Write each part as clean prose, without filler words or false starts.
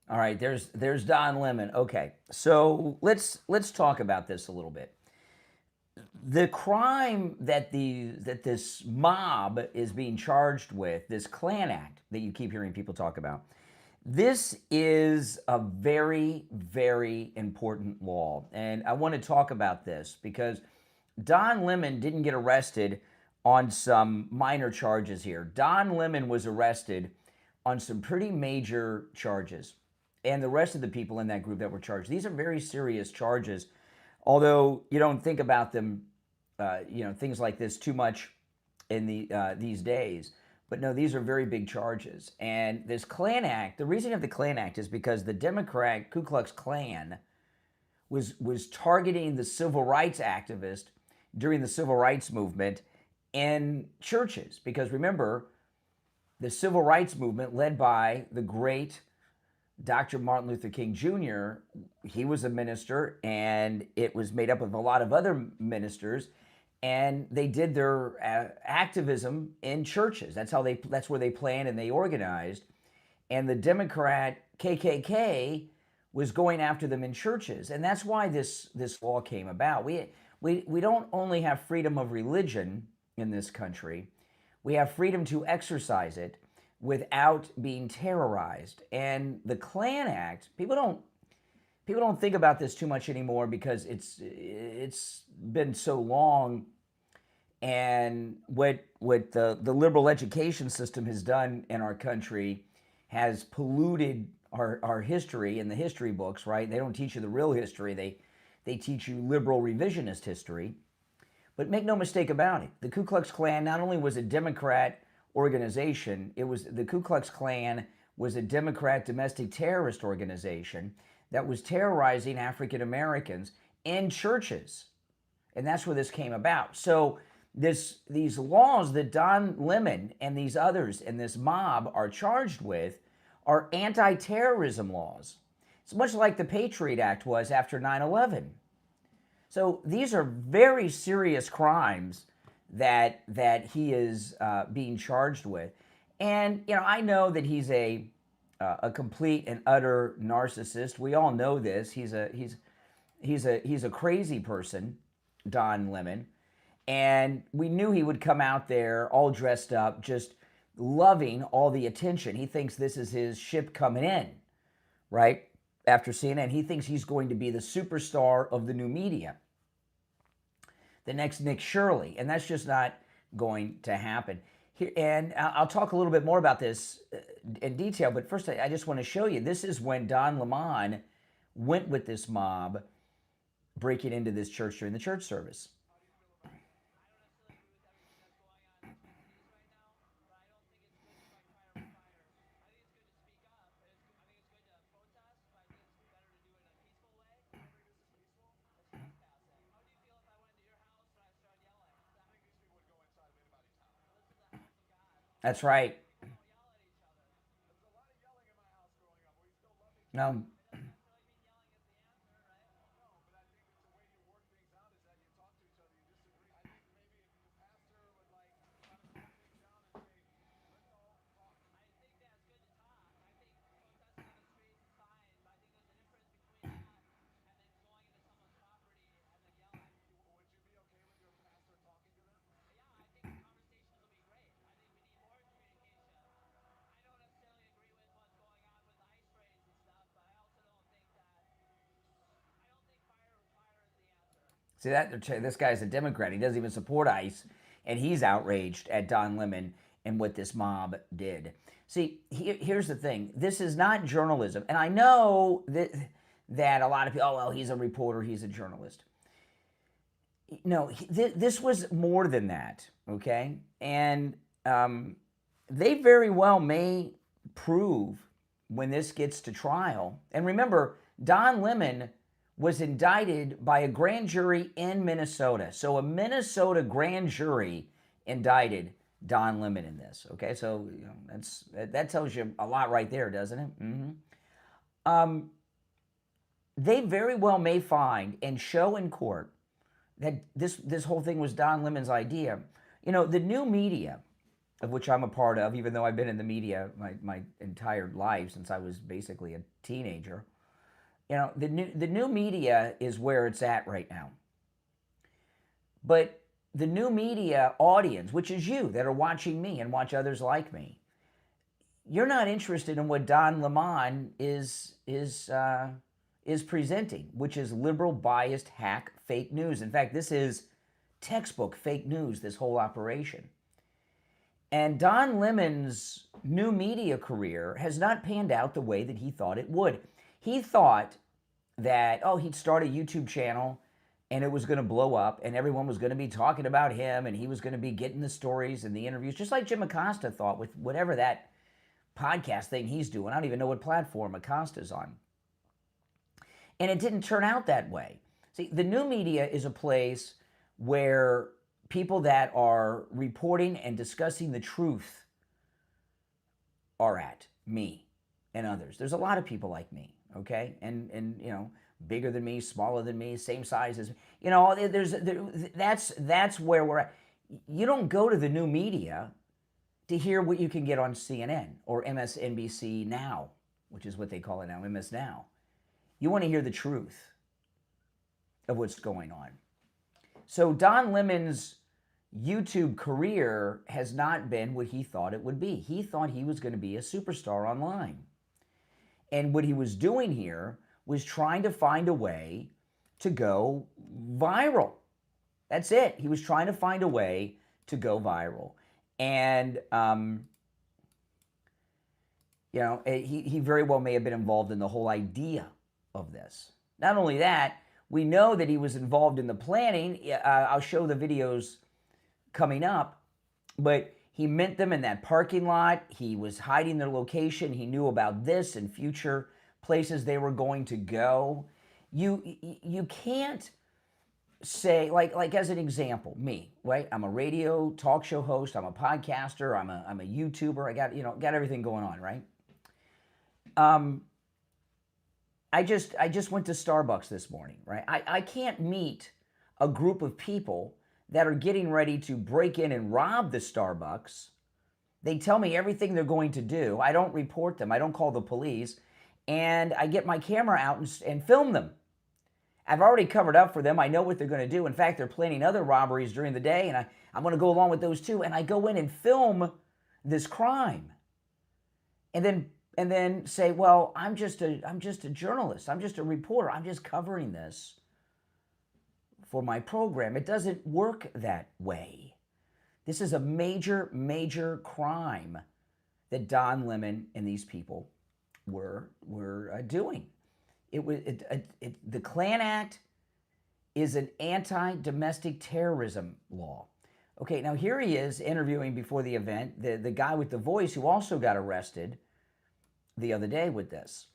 All right, there's Don Lemon. Okay, so let's talk about this a little bit. The crime that this mob is being charged with, this Klan Act that you keep hearing people talk about, this is a very, very important law. And I want to talk about this because Don Lemon didn't get arrested on some minor charges here. Don Lemon was arrested on some pretty major charges. And the rest of the people in that group that were charged, these are very serious charges. Although you don't think about them, things like this too much in these days. But no, these are very big charges. And this Klan Act, the reason you have the Klan Act is because the Democrat Ku Klux Klan was targeting the civil rights activists during the civil rights movement in churches. Because remember, the civil rights movement led by the great Dr. Martin Luther King Jr., he was a minister, and it was made up of a lot of other ministers, and they did their activism in churches. That's where they planned and they organized. And the Democrat KKK was going after them in churches, and that's why this law came about. We don't only have freedom of religion in this country; we have freedom to exercise it without being terrorized. And the Klan Act, people don't think about this too much anymore because it's been so long. And what the liberal education system has done in our country has polluted our history in the history books, right? They don't teach you the real history. They teach you liberal revisionist history. But make no mistake about it, the Ku Klux Klan not only was a Democrat organization, the Ku Klux Klan was a Democrat domestic terrorist organization that was terrorizing African Americans in churches. And that's where this came about. So these laws that Don Lemon and these others in this mob are charged with are anti-terrorism laws. It's much like the Patriot Act was after 9/11. So these are very serious crimes that he is being charged with. And I know that he's a complete and utter narcissist. We all know this. He's a crazy person, Don Lemon. And we knew he would come out there all dressed up, just loving all the attention. He thinks this is his ship coming in, right? After CNN, he thinks he's going to be the superstar of the new media, the next Nick Shirley, and that's just not going to happen. Here, and I'll talk a little bit more about this in detail, but first I just want to show you, this is when Don Lemon went with this mob breaking into this church during the church service. That's right. No, see that this guy's a Democrat. He doesn't even support ICE, and he's outraged at Don Lemon and what this mob did. See, here's the thing: this is not journalism, and I know that a lot of people, oh well, he's a reporter, he's a journalist. No, this was more than that. Okay, and they very well may prove when this gets to trial. And remember, Don Lemon was indicted by a grand jury in Minnesota. So a Minnesota grand jury indicted Don Lemon in this. Okay, so that tells you a lot right there, doesn't it? Mm-hmm. They very well may find and show in court that this whole thing was Don Lemon's idea. The new media, of which I'm a part of, even though I've been in the media my entire life since I was basically a teenager. You know, the new media is where it's at right now. But the new media audience, which is you that are watching me and watch others like me, you're not interested in what Don Lemon is presenting, which is liberal, biased, hack, fake news. In fact, this is textbook fake news, this whole operation. And Don Lemon's new media career has not panned out the way that he thought it would. He thought that, oh, he'd start a YouTube channel and it was going to blow up and everyone was going to be talking about him and he was going to be getting the stories and the interviews, just like Jim Acosta thought with whatever that podcast thing he's doing. I don't even know what platform Acosta's on. And it didn't turn out that way. See, the new media is a place where people that are reporting and discussing the truth are at, me and others. There's a lot of people like me, okay? And you know, bigger than me, smaller than me, same size as me. You know, that's where we're at. You don't go to the new media to hear what you can get on CNN or MSNBC Now, which is what they call it now, MS Now. You want to hear the truth of what's going on. So Don Lemon's YouTube career has not been what he thought it would be. He thought he was going to be a superstar online. And what he was doing here was trying to find a way to go viral. That's it. He was trying to find a way to go viral. And, you know, he very well may have been involved in the whole idea of this. Not only that, we know that he was involved in the planning. I'll show the videos coming up, but he met them in that parking lot. He was hiding their location. He knew about this and future places they were going to go. You can't say, like as an example, me, right? I'm a radio talk show host. I'm a podcaster. I'm a YouTuber. I got everything going on, right? I just went to Starbucks this morning, right? I can't meet a group of people that are getting ready to break in and rob the Starbucks. They tell me everything they're going to do. I don't report them. I don't call the police. And I get my camera out and film them. I've already covered up for them. I know what they're going to do. In fact, they're planning other robberies during the day, and I'm going to go along with those too. And I go in and film this crime. And then say, well, I'm just a journalist. I'm just a reporter. I'm just covering this for my program. It doesn't work that way. This is a major, major crime that Don Lemon and these people were doing. The Klan Act is an anti-domestic terrorism law. Okay, now here he is interviewing before the event, the guy with the voice who also got arrested the other day with this.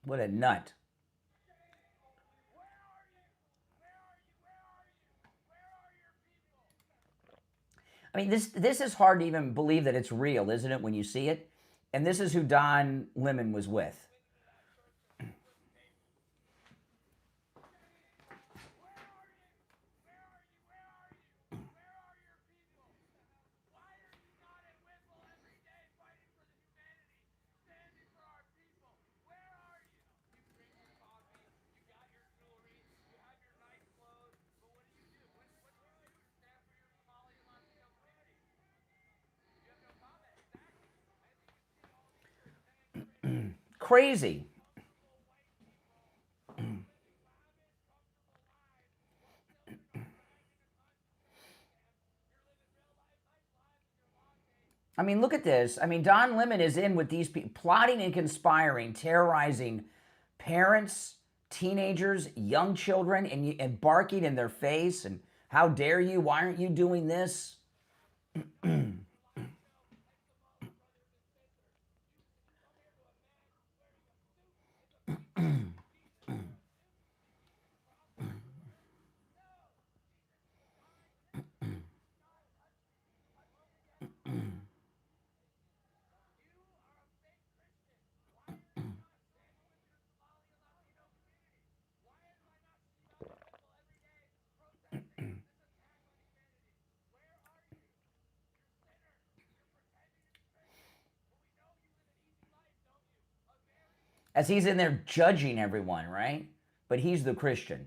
What a nut. I mean, this is hard to even believe that it's real, isn't it, when you see it? And this is who Don Lemon was with. Crazy. I mean, look at this. I mean, Don Lemon is in with these people, plotting and conspiring, terrorizing parents, teenagers, young children, and barking in their face. And how dare you? Why aren't you doing this? as he's in there judging everyone, right? But he's the Christian.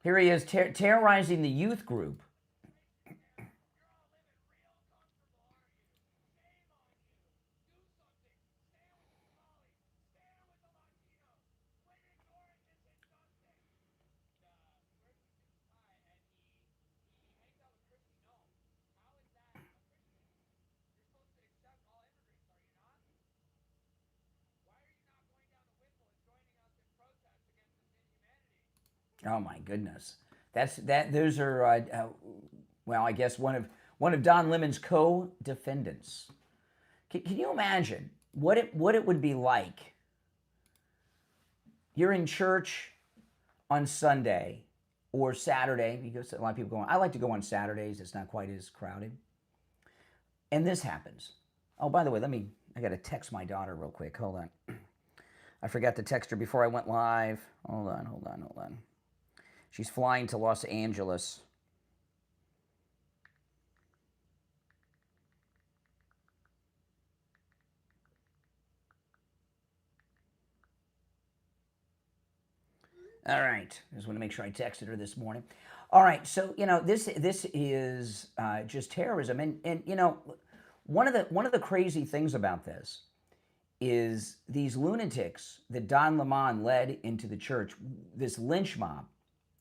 Here he is terrorizing the youth group. Oh my goodness, Those are well, I guess one of Don Lemon's co-defendants. Can you imagine what it would be like? You're in church on Sunday or Saturday, because a lot of people go. I like to go on Saturdays. It's not quite as crowded. And this happens. Oh, by the way, I got to text my daughter real quick. Hold on. I forgot to text her before I went live. Hold on. She's flying to Los Angeles. All right. Just want to make sure I texted her this morning. All right. So, this is just terrorism. And one of the crazy things about this is these lunatics that Don Lemon led into the church, this lynch mob,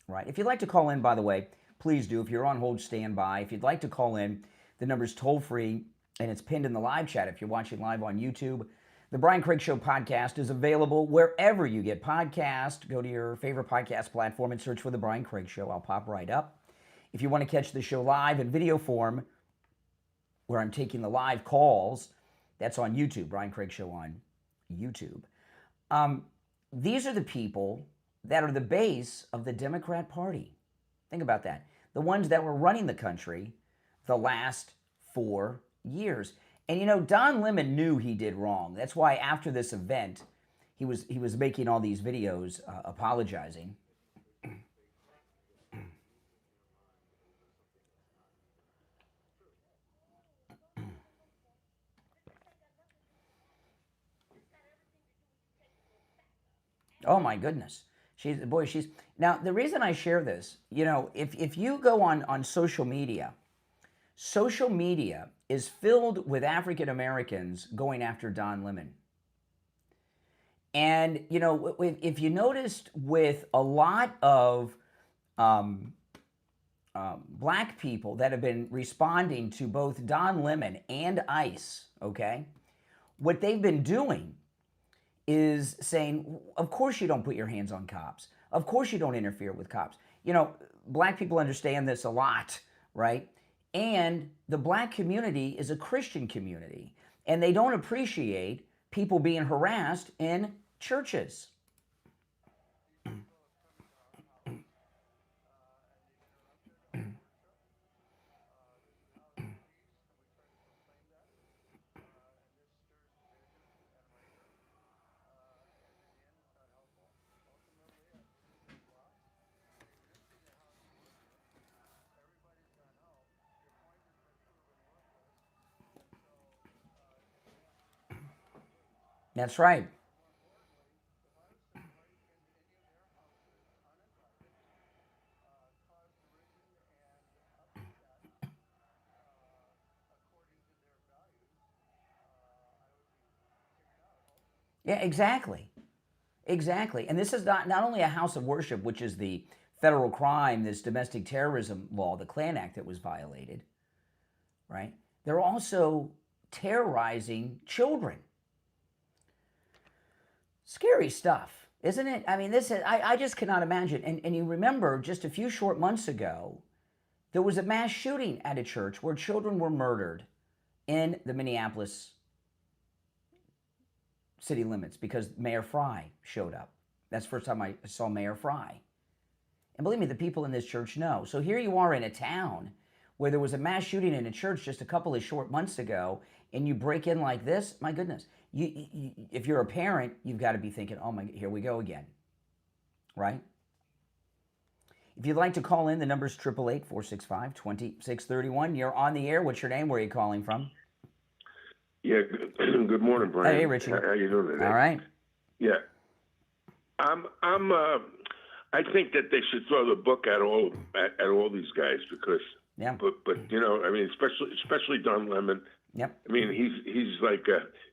right? If you'd like to call in, by the way, please do. If you're on hold, stand by. If you'd like to call in, the number's toll free, and it's pinned in the live chat if you're watching live on YouTube. The Brian Craig Show podcast is available wherever you get podcasts. Go to your favorite podcast platform and search for The Brian Craig Show. I'll pop right up. If you want to catch the show live in video form, where I'm taking the live calls, that's on YouTube, Brian Craig Show on YouTube. These are the people that are the base of the Democrat Party. Think about that. The ones that were running the country the last 4 years. And Don Lemon knew he did wrong. That's why after this event, he was making all these videos apologizing. Oh my goodness. She's now the reason I share this, if you go on social media is filled with African Americans going after Don Lemon. And if you noticed with a lot of black people that have been responding to both Don Lemon and ICE, okay, what they've been doing is saying, of course you don't put your hands on cops. Of course you don't interfere with cops. Black people understand this a lot, right? And the black community is a Christian community, and they don't appreciate people being harassed in churches. That's right. Yeah, exactly. Exactly. And this is not only a house of worship, which is the federal crime, this domestic terrorism law, the Klan Act that was violated, right? They're also terrorizing children. Scary stuff, isn't it? I mean, I just cannot imagine. And you remember just a few short months ago, there was a mass shooting at a church where children were murdered in the Minneapolis city limits because Mayor Fry showed up. That's the first time I saw Mayor Fry. And believe me, the people in this church know. So here you are in a town where there was a mass shooting in a church just a couple of short months ago, and you break in like this. My goodness. If you're a parent, you've got to be thinking, oh my, here we go again, right? If you'd like to call in, the number's 888-465-2631. You're on the air. What's your name? Where are you calling from? Yeah, good morning, Brian. Hey, Richie. How you doing today? All right. Yeah. I think that they should throw the book at all these guys because, yeah. But you know, I mean, especially Don Lemon. Yep. I mean, he's like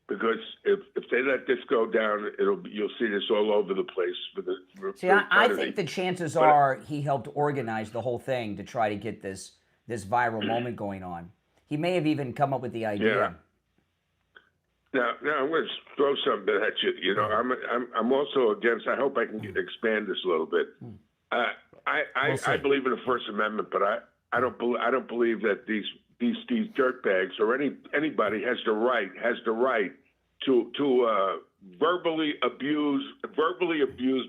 because if they let this go down, you'll see this all over the place I think the chances are he helped organize the whole thing to try to get this viral moment going on. He may have even come up with the idea. Yeah. Now I'm going to throw something at you. You know, I'm also against. I hope I can expand this a little bit. I believe in the First Amendment, but I don't believe that these dirtbags or anybody has the right to verbally abuse,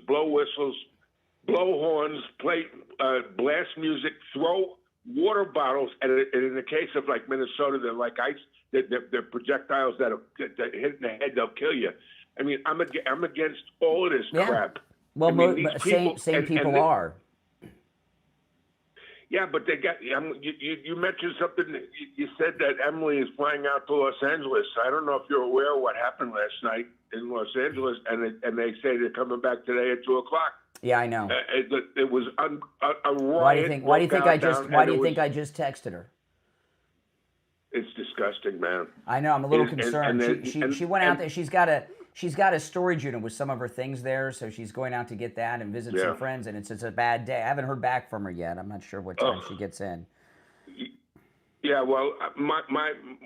blow whistles, blow horns, play blast music, throw water bottles, and in the case of like Minnesota, they're like ice. They're projectiles that hit in the head, they'll kill you. I mean, I'm against all of this crap. Well, same people are. Yeah, but they got. You mentioned something. You said that Emily is flying out to Los Angeles. I don't know if you're aware of what happened last night in Los Angeles, and they say they're coming back today at 2:00. Yeah, I know. It was a riot. Why do you think I just texted her? It's disgusting, man. I know. I'm a little concerned. She went out there. She's got a storage unit with some of her things there, so she's going out to get that and visit some friends. And it's a bad day. I haven't heard back from her yet. I'm not sure what time she gets in. Yeah, well,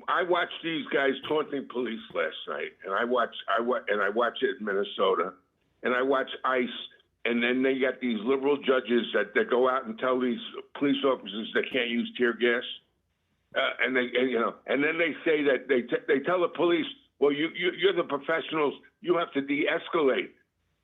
I watched these guys taunting police last night, and I watch it in Minnesota, and I watch ICE, and then they got these liberal judges that go out and tell these police officers they can't use tear gas. And then they say that they tell the police, well, you're the professionals, you have to de-escalate.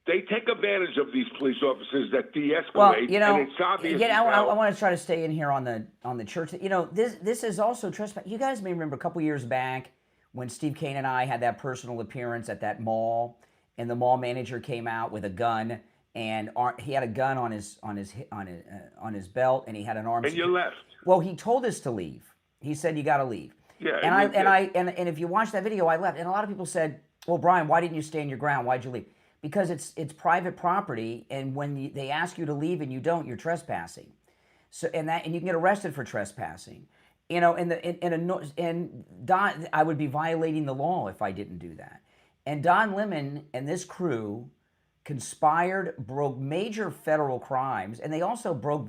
They take advantage of these police officers that de-escalate. Well, you know, and it's obvious. I want to try to stay in here on the church. You know, this is also trespass. You guys may remember a couple years back when Steve Kane and I had that personal appearance at that mall, and the mall manager came out with a gun, and he had a gun on his belt, and he had an arm. And you left. Well, he told us to leave. He said, you got to leave. Yeah. And if you watch that video, I left. And a lot of people said, well, Brian, why didn't you stand your ground? Why'd you leave? Because it's private property, and when they ask you to leave and you don't, you're trespassing. So and you can get arrested for trespassing. You know, I would be violating the law if I didn't do that. And Don Lemon and this crew conspired, broke major federal crimes, and they also broke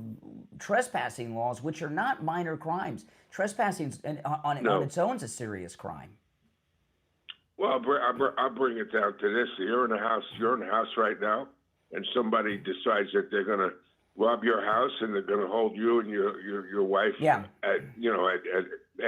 trespassing laws, which are not minor crimes. Trespassing on its own is a serious crime. Well, I'll bring it down to this: you're in a house right now, and somebody decides that they're going to rob your house, and they're going to hold you and your wife, and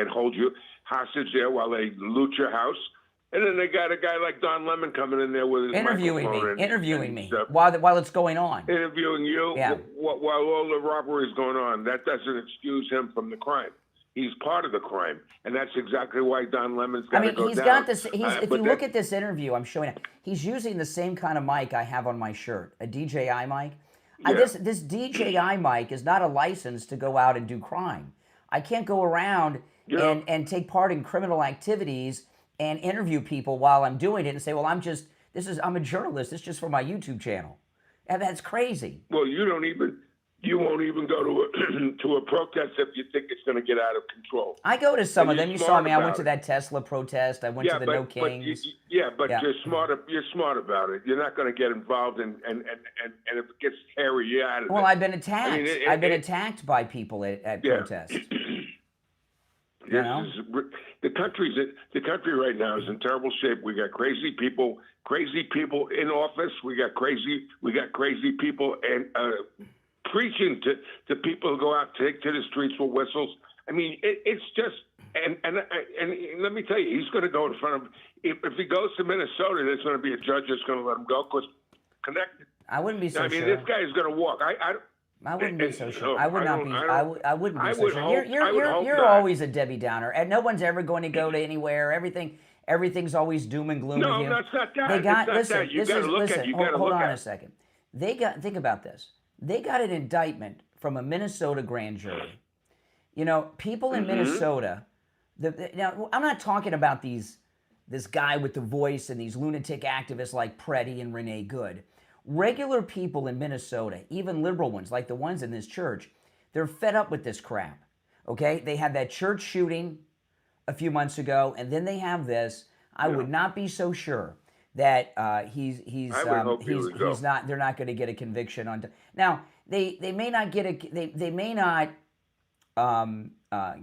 hold you hostage there while they loot your house. And then they got a guy like Don Lemon coming in there with his interviewing me while it's going on. Interviewing you while all the robbery is going on. That doesn't excuse him from the crime. He's part of the crime, and that's exactly why Don Lemon's got to go down. He's got this. If you look at this interview, I'm showing it. He's using the same kind of mic I have on my shirt, a DJI mic. Yeah. This DJI mic is not a license to go out and do crime. I can't go around and take part in criminal activities and interview people while I'm doing it and say, well, I'm a journalist. It's just for my YouTube channel. And that's crazy. Well, you won't even go to a protest if you think it's going to get out of control. I go to some of them. You saw me. I went to that Tesla protest. I went to the No Kings. But you're smart about it. You're not going to get involved and if it gets hairy, you're out of it. Well, I've been attacked. I mean, I've been attacked by people at protests. The country right now is in terrible shape. We got crazy people in office. We got crazy people and preaching to people who go out, take to the streets with whistles. I mean, it's just and let me tell you, he's going to go in front of. If he goes to Minnesota, there's going to be a judge that's going to let him go because connected. I wouldn't be so sure. I mean, this guy is going to walk. I wouldn't be so sure. I wouldn't be so sure. You're always a Debbie Downer, and no one's ever going to go to anywhere. Everything's always doom and gloom with you. No, that's not that. Hold on a second. Think about this. They got an indictment from a Minnesota grand jury. You know, people in Minnesota, now I'm not talking about this guy with the voice and these lunatic activists like Preddy and Renee Good. Regular people in Minnesota, even liberal ones like the ones in this church, they're fed up with this crap. Okay? They had that church shooting a few months ago, and then they have this. I would not be so sure that he's not. They're not going to get a conviction on. Now they may not get they may not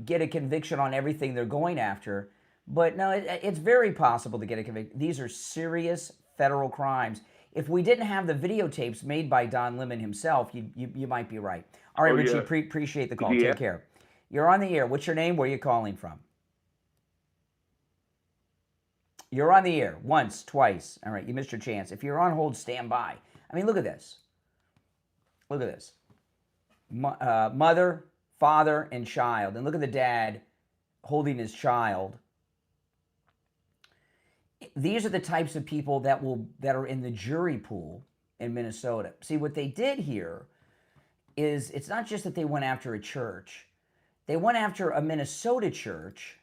get a conviction on everything they're going after, but no, it's very possible to get a conviction. These are serious federal crimes. If we didn't have the videotapes made by Don Lemon himself, you might be right. All right, Richie, appreciate the call. Yeah. Take care. You're on the air. What's your name? Where are you calling from? You're on the air once, twice. All right, you missed your chance. If you're on hold, stand by. I mean, look at this. Look at this. Mother, father, and child. And look at the dad holding his child. These are the types of people that are in the jury pool in Minnesota. See, what they did here is it's not just that they went after a church. They went after a Minnesota church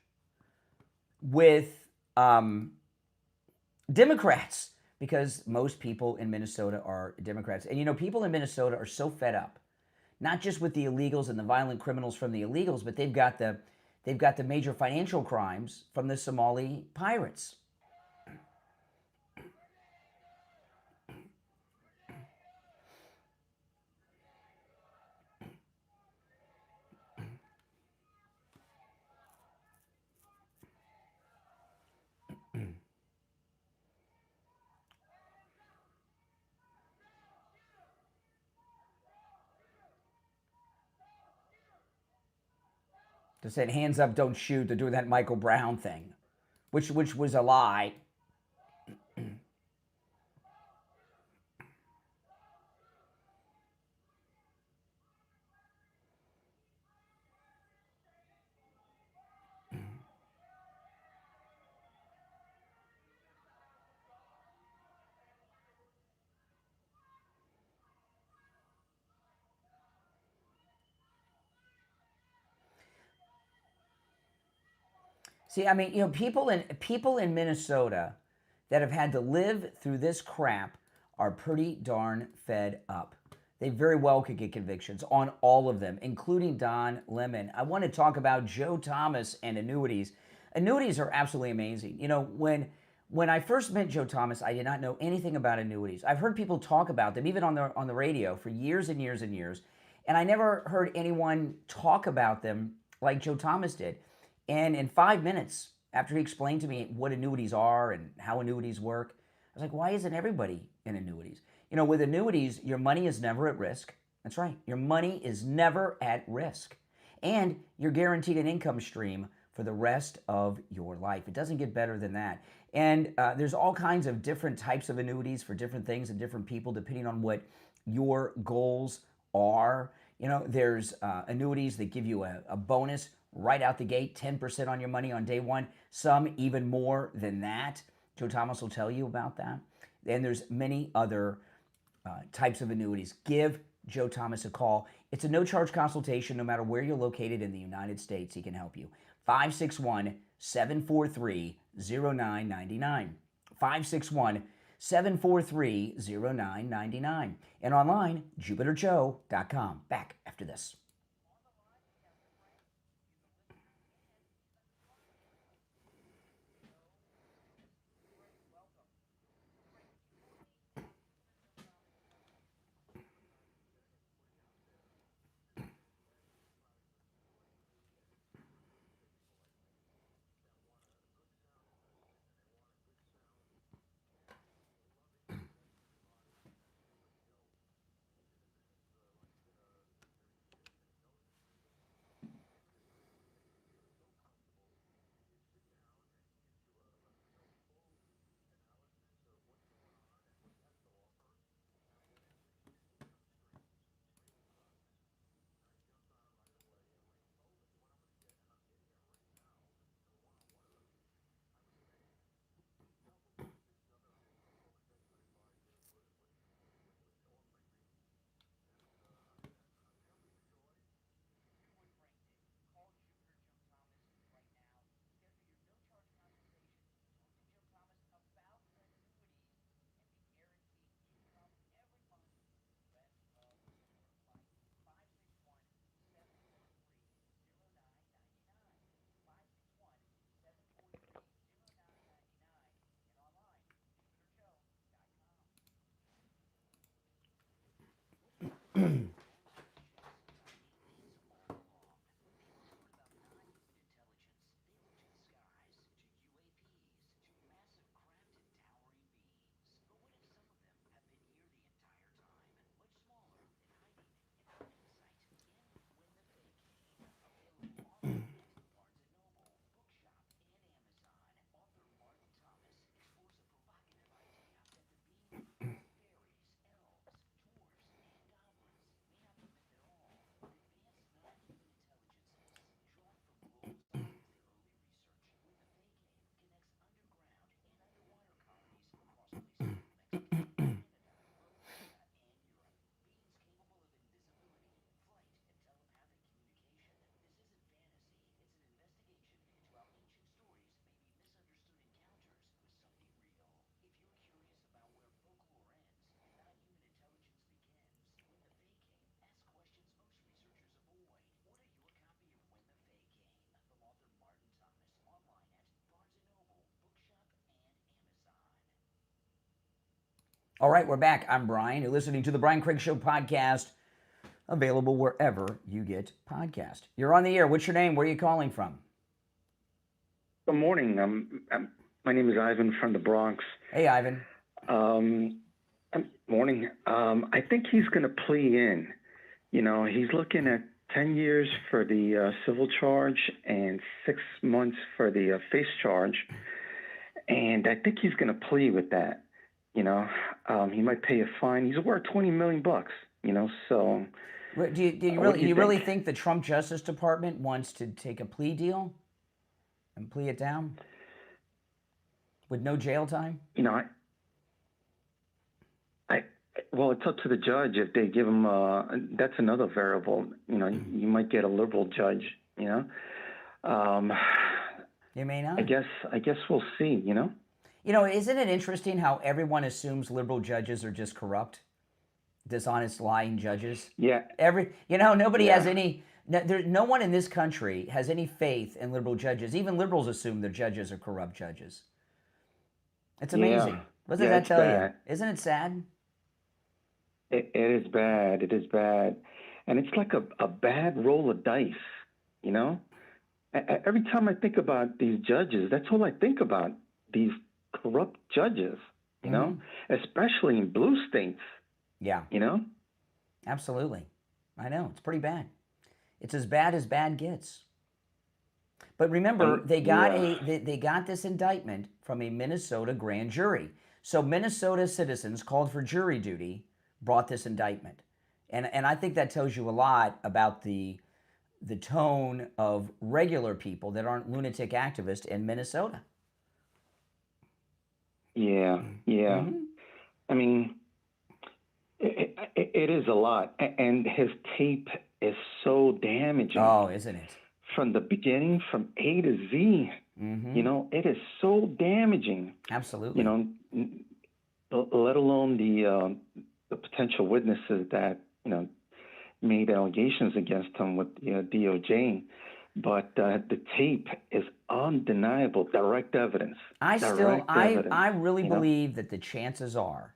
with Democrats, because most people in Minnesota are Democrats. And you know, people in Minnesota are so fed up, not just with the illegals and the violent criminals from the illegals, but they've got the major financial crimes from the Somali pirates. They said, hands up, don't shoot. They're doing that Michael Brown thing, which was a lie. See, I mean, you know, people in Minnesota that have had to live through this crap are pretty darn fed up. They very well could get convictions on all of them, including Don Lemon. I want to talk about Joe Thomas and annuities. Annuities are absolutely amazing. You know, when I first met Joe Thomas, I did not know anything about annuities. I've heard people talk about them, even on the radio, for years and years and years, and I never heard anyone talk about them like Joe Thomas did. And in 5 minutes, after he explained to me what annuities are and how annuities work, I was like, why isn't everybody in annuities? You know, with annuities, your money is never at risk. That's right. Your money is never at risk. And you're guaranteed an income stream for the rest of your life. It doesn't get better than that. And there's all kinds of different types of annuities for different things and different people, depending on what your goals are. You know, there's annuities that give you a bonus right out the gate, 10% on your money on day one, some even more than that. Joe Thomas will tell you about that. And there's many other types of annuities. Give Joe Thomas a call. It's a no-charge consultation no matter where you're located in the United States. He can help you. 561-743-0999. 561-743-0999. And online, JupiterJoe.com. Back after this. All right, we're back. I'm Brian. You're listening to the Brian Craig Show podcast, available wherever you get podcast. You're on the air. What's your name? Where are you calling from? Good morning. My name is Ivan from the Bronx. Hey, Ivan. Morning. I think he's going to plea in. You know, he's looking at 10 years for the civil charge and 6 months for the face charge. And I think he's going to plea with that. You know, he might pay a fine. He's worth $20 million, you know, so. Do you really think the Trump Justice Department wants to take a plea deal and plea it down with no jail time? You know, well, it's up to the judge if they give him, that's another variable. You know, you might get a liberal judge, you know. You may not. I guess we'll see, you know. You know, isn't it interesting how everyone assumes liberal judges are just corrupt, dishonest, lying judges? Yeah. Nobody has any. No one in this country has any faith in liberal judges. Even liberals assume their judges are corrupt judges. It's amazing. What does that tell you? Isn't it sad? It is bad. It is bad, and it's like a bad roll of dice. You know, every time I think about these judges, that's all I think about. These corrupt judges, you know, especially in blue states. Yeah. You know? Absolutely. I know. It's pretty bad. It's as bad gets. But remember, they got this indictment from a Minnesota grand jury. So Minnesota citizens called for jury duty, brought this indictment. And I think that tells you a lot about the tone of regular people that aren't lunatic activists in Minnesota. Yeah. I mean, it is a lot, and his tape is so damaging. Oh, isn't it? From the beginning, from A to Z, you know, it is so damaging. Absolutely. You know, let alone the potential witnesses that, you know, made allegations against him with the DOJ. But the tape is undeniable, direct evidence. I really believe that the chances are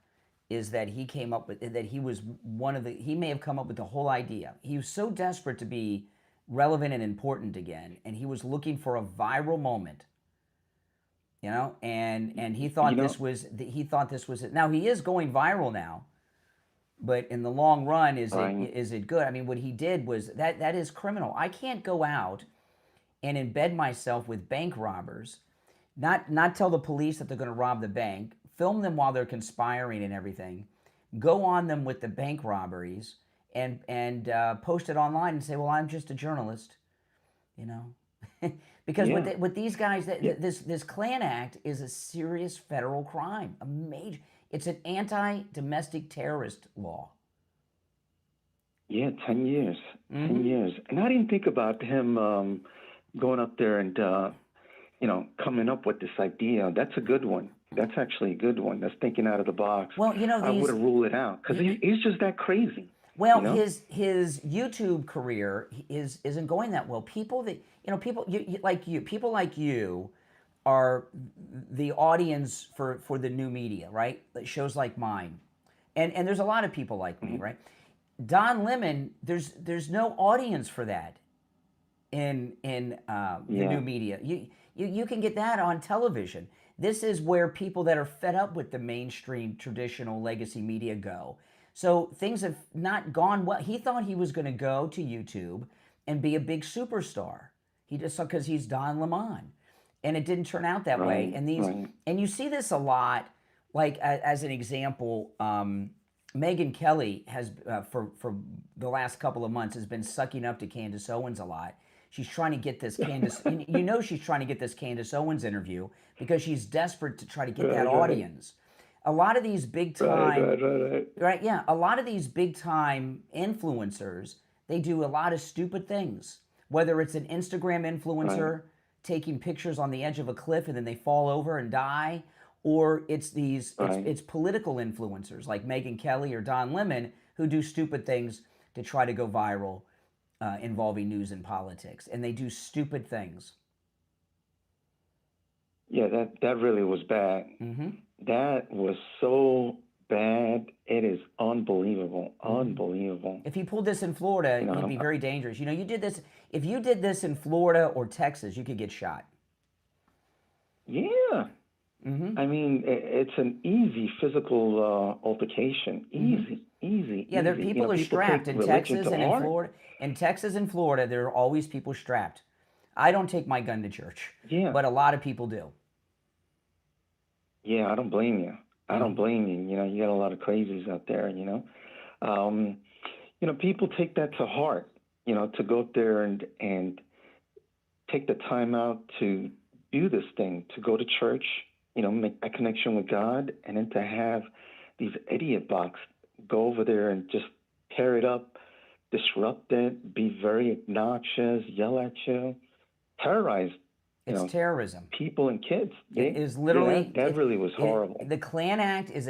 is that he came up with, that he was he may have come up with the whole idea. He was so desperate to be relevant and important again, and he was looking for a viral moment, you know, and he thought this was it. Now he is going viral now, but in the long run, is it good? I mean, what he did was that is criminal. I can't go out and embed myself with bank robbers, not tell the police that they're going to rob the bank, film them while they're conspiring and everything, go on them with the bank robberies, and post it online and say, well, I'm just a journalist, you know. Because with these guys, this Klan Act is a serious federal crime, a major. It's an anti-domestic terrorist law. Yeah, 10 years. 10 years. And I didn't think about him going up there and, you know, coming up with this idea. That's a good one. That's actually a good one. That's thinking out of the box. Well, you know, I would have ruled it out because he's just that crazy. Well, you know? his YouTube career isn't going that well. People that, you know, people like you are the audience for the new media, right? Shows like mine. And there's a lot of people like me, right? Don Lemon, there's no audience for that in the new media. You can get that on television. This is where people that are fed up with the mainstream traditional legacy media go. So things have not gone well. He thought he was going to go to YouTube and be a big superstar. He just because he's Don Lemon, and it didn't turn out that way. And and you see this a lot. Like as an example, Megyn Kelly has for the last couple of months has been sucking up to Candace Owens a lot. She's trying to get this Candace, she's trying to get this Candace Owens interview because she's desperate to try to get that audience. A lot of these big time, a lot of these big time influencers, they do a lot of stupid things. Whether it's an Instagram influencer taking pictures on the edge of a cliff and then they fall over and die, or it's it's political influencers like Megyn Kelly or Don Lemon who do stupid things to try to go viral involving news and politics, and they do stupid things. Yeah, that really was bad. That was so bad. It is unbelievable. Unbelievable. If he pulled this in Florida, he'd be very dangerous. You did this. If you did this in Florida or Texas, you could get shot. Yeah. I mean, it's an easy physical altercation. Easy. Yeah, there are people are strapped in Texas and in Florida. In Texas and Florida, there are always people strapped. I don't take my gun to church, but a lot of people do. Yeah, I don't blame you. I don't blame you. You got a lot of crazies out there. People take that to heart. To go up there and take the time out to do this thing, to go to church. Make that connection with God, and then to have these idiot box go over there and just tear it up, disrupt it, be very obnoxious, yell at you, terrorize. It's terrorism. People and kids. It is literally that really was horrible. The Klan Act is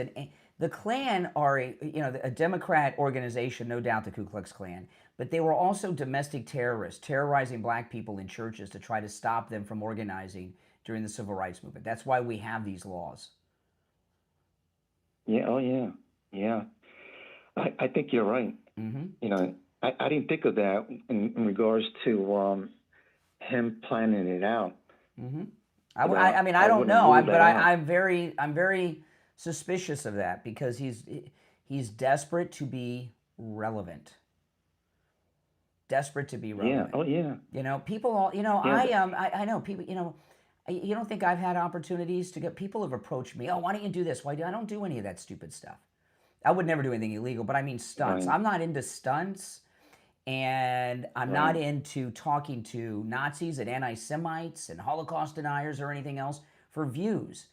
the Klan are a Democrat organization, no doubt, the Ku Klux Klan, but they were also domestic terrorists, terrorizing black people in churches to try to stop them from organizing during the Civil Rights Movement. That's why we have these laws. Yeah, yeah. I think you're right. I didn't think of that in regards to him planning it out. I mean, I don't know, but I'm very suspicious of that because he's desperate to be relevant. Desperate to be relevant. Yeah. Oh, yeah. People all. I know people. You don't think I've had opportunities to get people have approached me? Oh, why don't you do this? I don't do any of that stupid stuff. I would never do anything illegal, but I mean stunts. I'm not into stunts, and I'm not into talking to Nazis and anti-Semites and Holocaust deniers or anything else for views.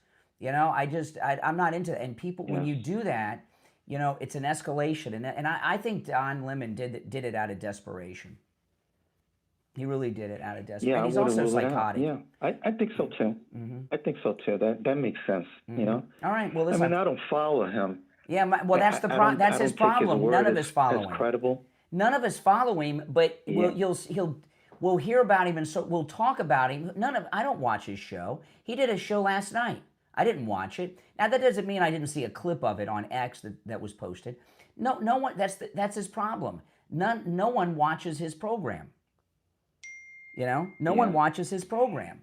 I'm not into it. And people, when you do that, it's an escalation. And I think Don Lemon did it out of desperation. He really did it out of desperation. Yeah, and he's also psychotic. Yeah, I think so too. I think so too. That makes sense. All right. Well, listen. I mean, I don't follow him. Yeah. That's the problem. That's his problem. None of us follow him. Credible. None of us follow him, but we'll hear about him and so we'll talk about him. I don't watch his show. He did a show last night. I didn't watch it. Now that doesn't mean I didn't see a clip of it on X that was posted. No one. That's his problem. No one watches his program. No one watches his program.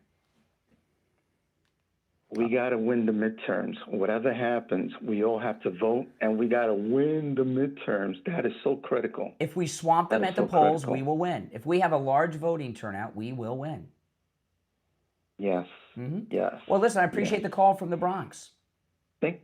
We got to win the midterms. Whatever happens, we all have to vote, and we got to win the midterms. That is so critical. If we swamp them at the polls, we will win. If we have a large voting turnout, we will win. Yes. Yes. Well, listen, I appreciate the call from the Bronx. Thank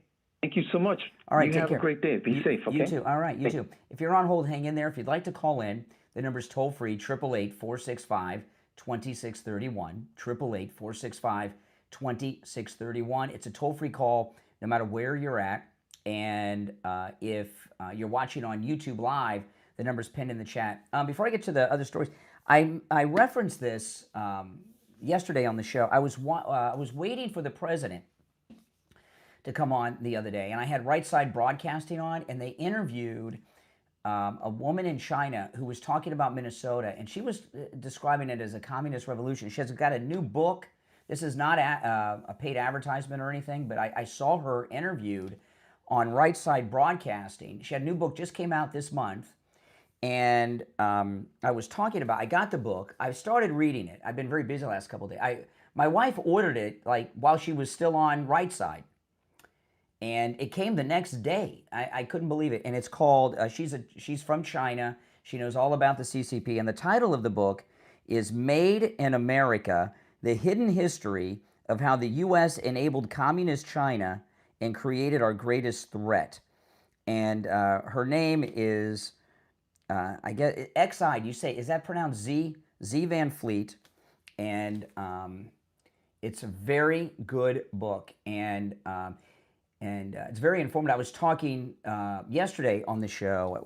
you so much. All right, you take have care. a great day. Be safe, okay? You too. All right, you too. If you're on hold, hang in there. If you'd like to call in, the number's toll-free, 888-465-2631, 888-465-2631. It's a toll-free call no matter where you're at. And if you're watching on YouTube Live, the number's pinned in the chat. Before I get to the other stories, I referenced this yesterday on the show. I was waiting for the president to come on the other day, and I had Right Side Broadcasting on, and they interviewed a woman in China who was talking about Minnesota, and she was describing it as a communist revolution. She has got a new book. This is not a paid advertisement or anything, but I saw her interviewed on Right Side Broadcasting. She had a new book, just came out this month, And I was talking about, I got the book. I started reading it. I've been very busy the last couple of days. My wife ordered it like while she was still on Right Side. And it came the next day. I couldn't believe it. And it's called, she's from China. She knows all about the CCP. And the title of the book is Made in America, The Hidden History of How the U.S. Enabled Communist China and Created Our Greatest Threat. And her name is, I guess, X-I, you say, is that pronounced Z? Z Van Fleet. And it's a very good book. And it's very informative. I was talking yesterday on the show.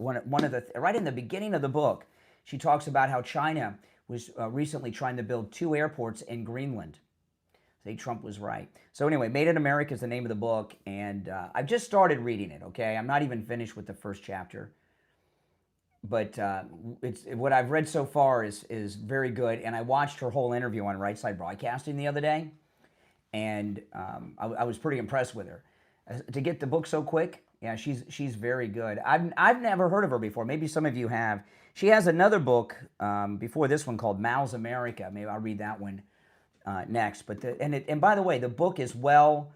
Right in the beginning of the book, she talks about how China was recently trying to build 2 airports in Greenland. I think Trump was right. So anyway, Made in America is the name of the book, and I've just started reading it. Okay, I'm not even finished with the first chapter, but it's what I've read so far is very good. And I watched her whole interview on Right Side Broadcasting the other day, and I was pretty impressed with her. To get the book so quick, yeah, she's very good. I've never heard of her before. Maybe some of you have. She has another book before this one called Mao's America. Maybe I'll read that one next. But and by the way, the book is well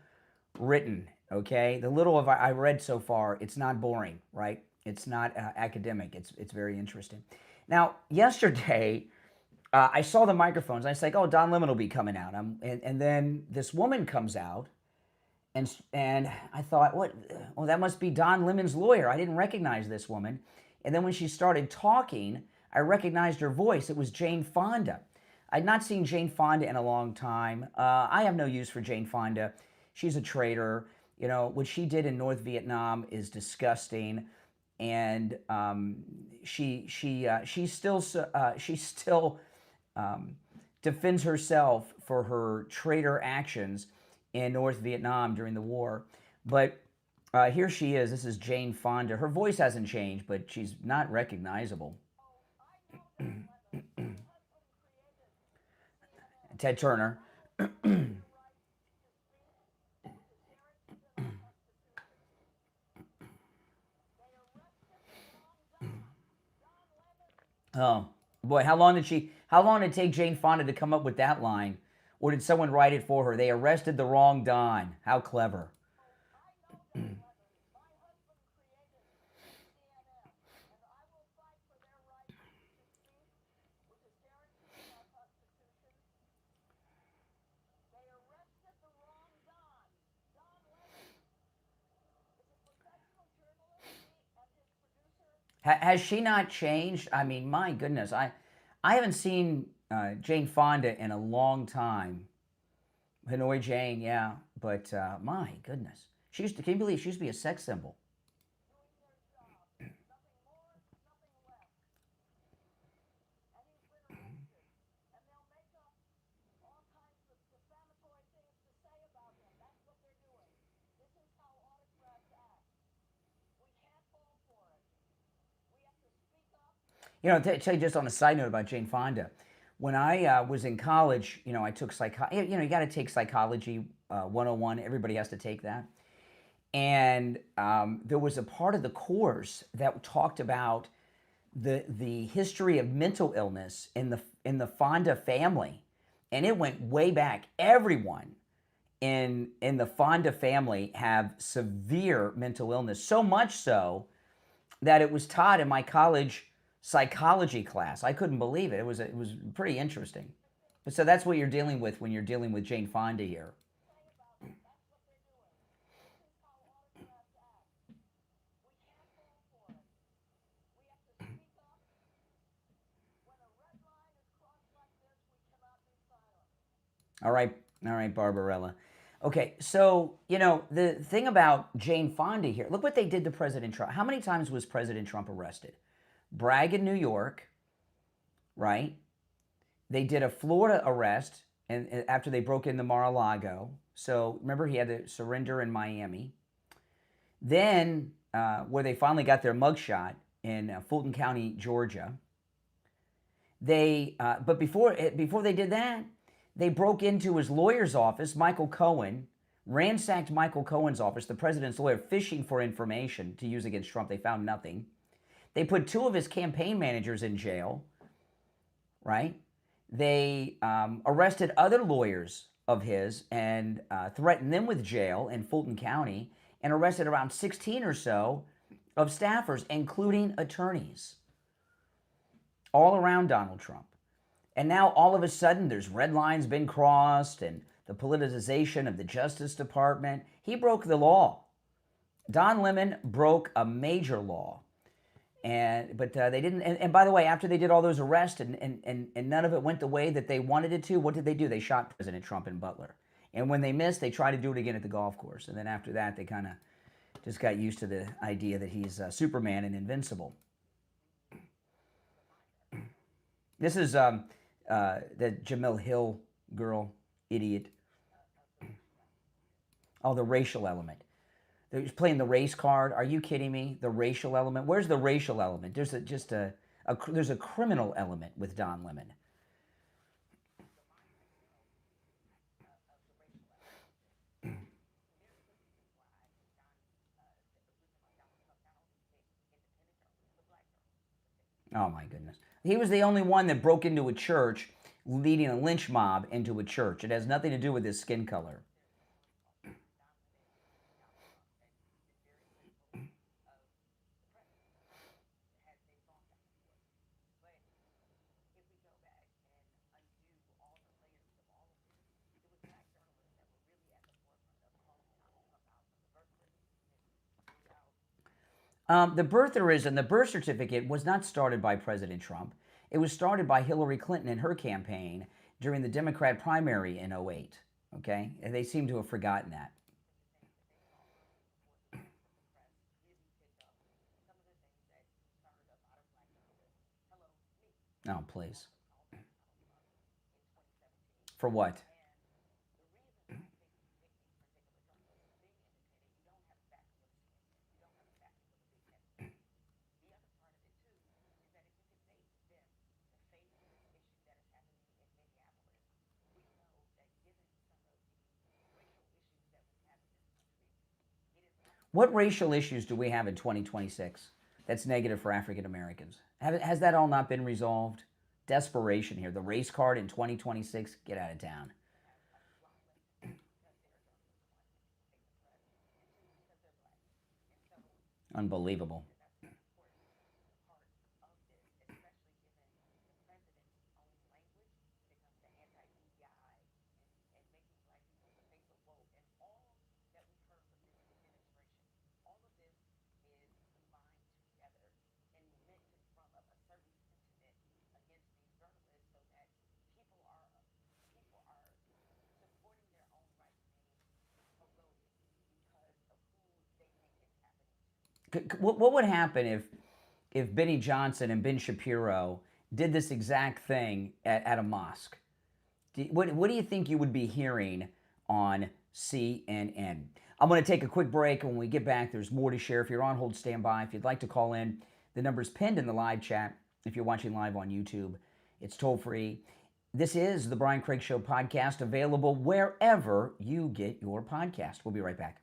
written. Okay, the little of I read so far, it's not boring, right? It's not academic. It's very interesting. Now, yesterday, I saw the microphones. I was like, oh, Don Lemon will be coming out. And then this woman comes out. And I thought, what? Well, that must be Don Lemon's lawyer. I didn't recognize this woman. And then when she started talking, I recognized her voice. It was Jane Fonda. I'd not seen Jane Fonda in a long time. I have no use for Jane Fonda. She's a traitor. You know, what she did in North Vietnam is disgusting. And she still defends herself for her traitor actions in North Vietnam during the war. But here she is. This is Jane Fonda. Her voice hasn't changed, but she's not recognizable. Ted Turner. Oh, boy, how long did it take Jane Fonda to come up with that line? Or did someone write it for her? They arrested the wrong Don. How clever. Has she not changed? I mean, my goodness, I haven't seen Jane Fonda in a long time. Hanoi Jane, yeah, but my goodness, can you believe she used to be a sex symbol? You know, to tell you just on a side note about Jane Fonda, when I was in college, you know, I took psychology. You know, you got to take psychology 101. Everybody has to take that. And there was a part of the course that talked about the history of mental illness in the Fonda family, and it went way back. Everyone in the Fonda family have severe mental illness, so much so that it was taught in my college psychology class. I couldn't believe it. It was pretty interesting. But so that's what you're dealing with when you're dealing with Jane Fonda here. All right, Barbarella. Okay, so, you know, the thing about Jane Fonda here, look what they did to President Trump. How many times was President Trump arrested? Bragg in New York, right? They did a Florida arrest and after they broke into Mar-a-Lago. So remember, he had to surrender in Miami. Then where they finally got their mugshot in Fulton County, Georgia. But before they did that, they broke into his lawyer's office, Michael Cohen, ransacked Michael Cohen's office, the president's lawyer, fishing for information to use against Trump. They found nothing. They put 2 of his campaign managers in jail, right? They arrested other lawyers of his and threatened them with jail in Fulton County, and arrested around 16 or so of staffers, including attorneys, all around Donald Trump. And now all of a sudden there's red lines been crossed and the politicization of the Justice Department. He broke the law. Don Lemon broke a major law. But they didn't, and by the way, after they did all those arrests and none of it went the way that they wanted it to, what did they do? They shot President Trump in Butler. And when they missed, they tried to do it again at the golf course. And then after that, they kind of just got used to the idea that he's Superman and invincible. This is the Jamil Hill girl, idiot. Oh, the racial element. They're playing the race card. Are you kidding me? The racial element. Where's the racial element? There's there's a criminal element with Don Lemon. Oh my goodness. He was the only one that broke into a church, leading a lynch mob into a church. It has nothing to do with his skin color. The birtherism, the birth certificate, was not started by President Trump. It was started by Hillary Clinton and her campaign during the Democrat primary in 2008. Okay? And they seem to have forgotten that. Oh, please. For what? What racial issues do we have in 2026 that's negative for African Americans? Has that all not been resolved? Desperation here. The race card in 2026, get out of town. Unbelievable. What would happen if Benny Johnson and Ben Shapiro did this exact thing at a mosque? What do you think you would be hearing on CNN? I'm going to take a quick break. When we get back, there's more to share. If you're on hold, stand by. If you'd like to call in, the number's pinned in the live chat. If you're watching live on YouTube, it's toll free. This is the Brian Craig Show podcast, available wherever you get your podcast. We'll be right back.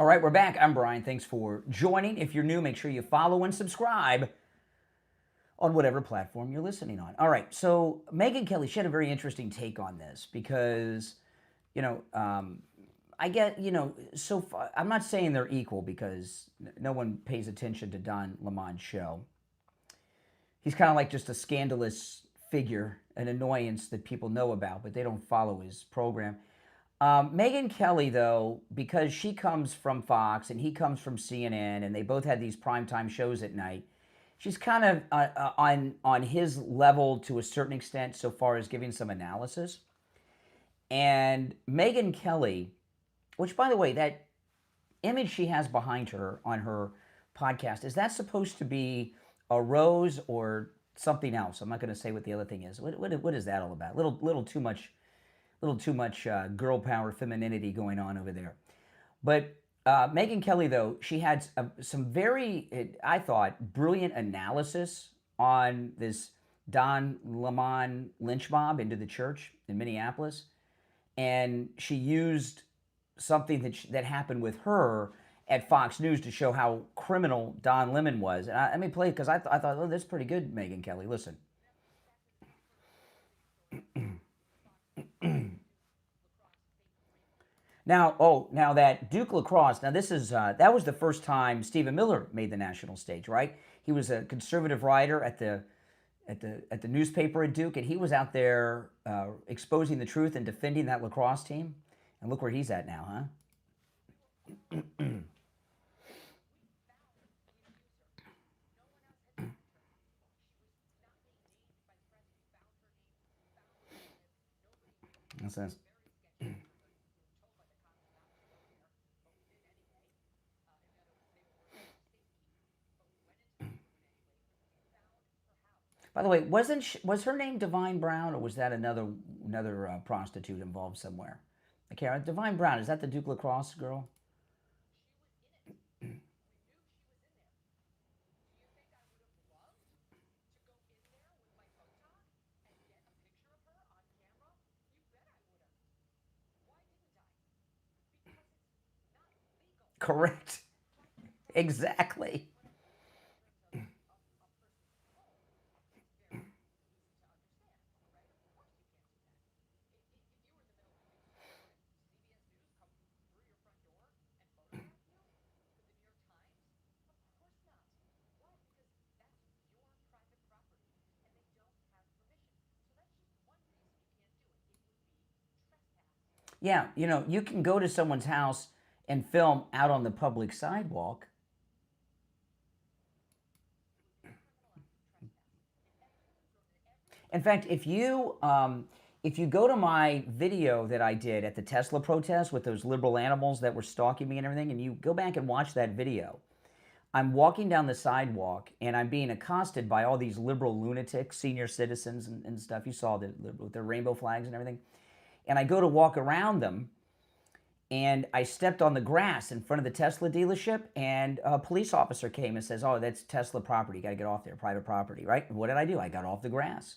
All right, we're back. I'm Brian. Thanks for joining. If you're new, make sure you follow and subscribe on whatever platform you're listening on. All right, so Megyn Kelly, she had a very interesting take on this because, I get, so far, I'm not saying they're equal because no one pays attention to Don Lemon's show. He's kind of like just a scandalous figure, an annoyance that people know about, but they don't follow his program. Megyn Kelly, though, because she comes from Fox and he comes from CNN, and they both had these primetime shows at night, she's kind of on his level to a certain extent so far as giving some analysis. And Megyn Kelly, which, by the way, that image she has behind her on her podcast, is that supposed to be a rose or something else? I'm not going to say what the other thing is. What is that all about? Little too much girl power, femininity going on over there. But Megyn Kelly, though, she had some very, I thought, brilliant analysis on this Don Lemon lynch mob into the church in Minneapolis. And she used something that happened with her at Fox News to show how criminal Don Lemon was. And let me play it because I thought, oh, that's pretty good, Megyn Kelly. Listen. Now that Duke Lacrosse, now this is, that was the first time Stephen Miller made the national stage, right? He was a conservative writer at the newspaper at Duke, and he was out there exposing the truth and defending that lacrosse team. And look where he's at now, huh? That says. By the way, was her name Divine Brown, or was that another prostitute involved somewhere? I can't remember. Divine Brown, is that the Duke Lacrosse girl? Correct. Exactly. Yeah, you can go to someone's house and film out on the public sidewalk. In fact, if you go to my video that I did at the Tesla protest with those liberal animals that were stalking me and everything, and you go back and watch that video, I'm walking down the sidewalk and I'm being accosted by all these liberal lunatics, senior citizens and stuff. You saw with their rainbow flags and everything. And I go to walk around them, and I stepped on the grass in front of the Tesla dealership, and a police officer came and says, oh, that's Tesla property. You got to get off there, private property, right? And what did I do? I got off the grass.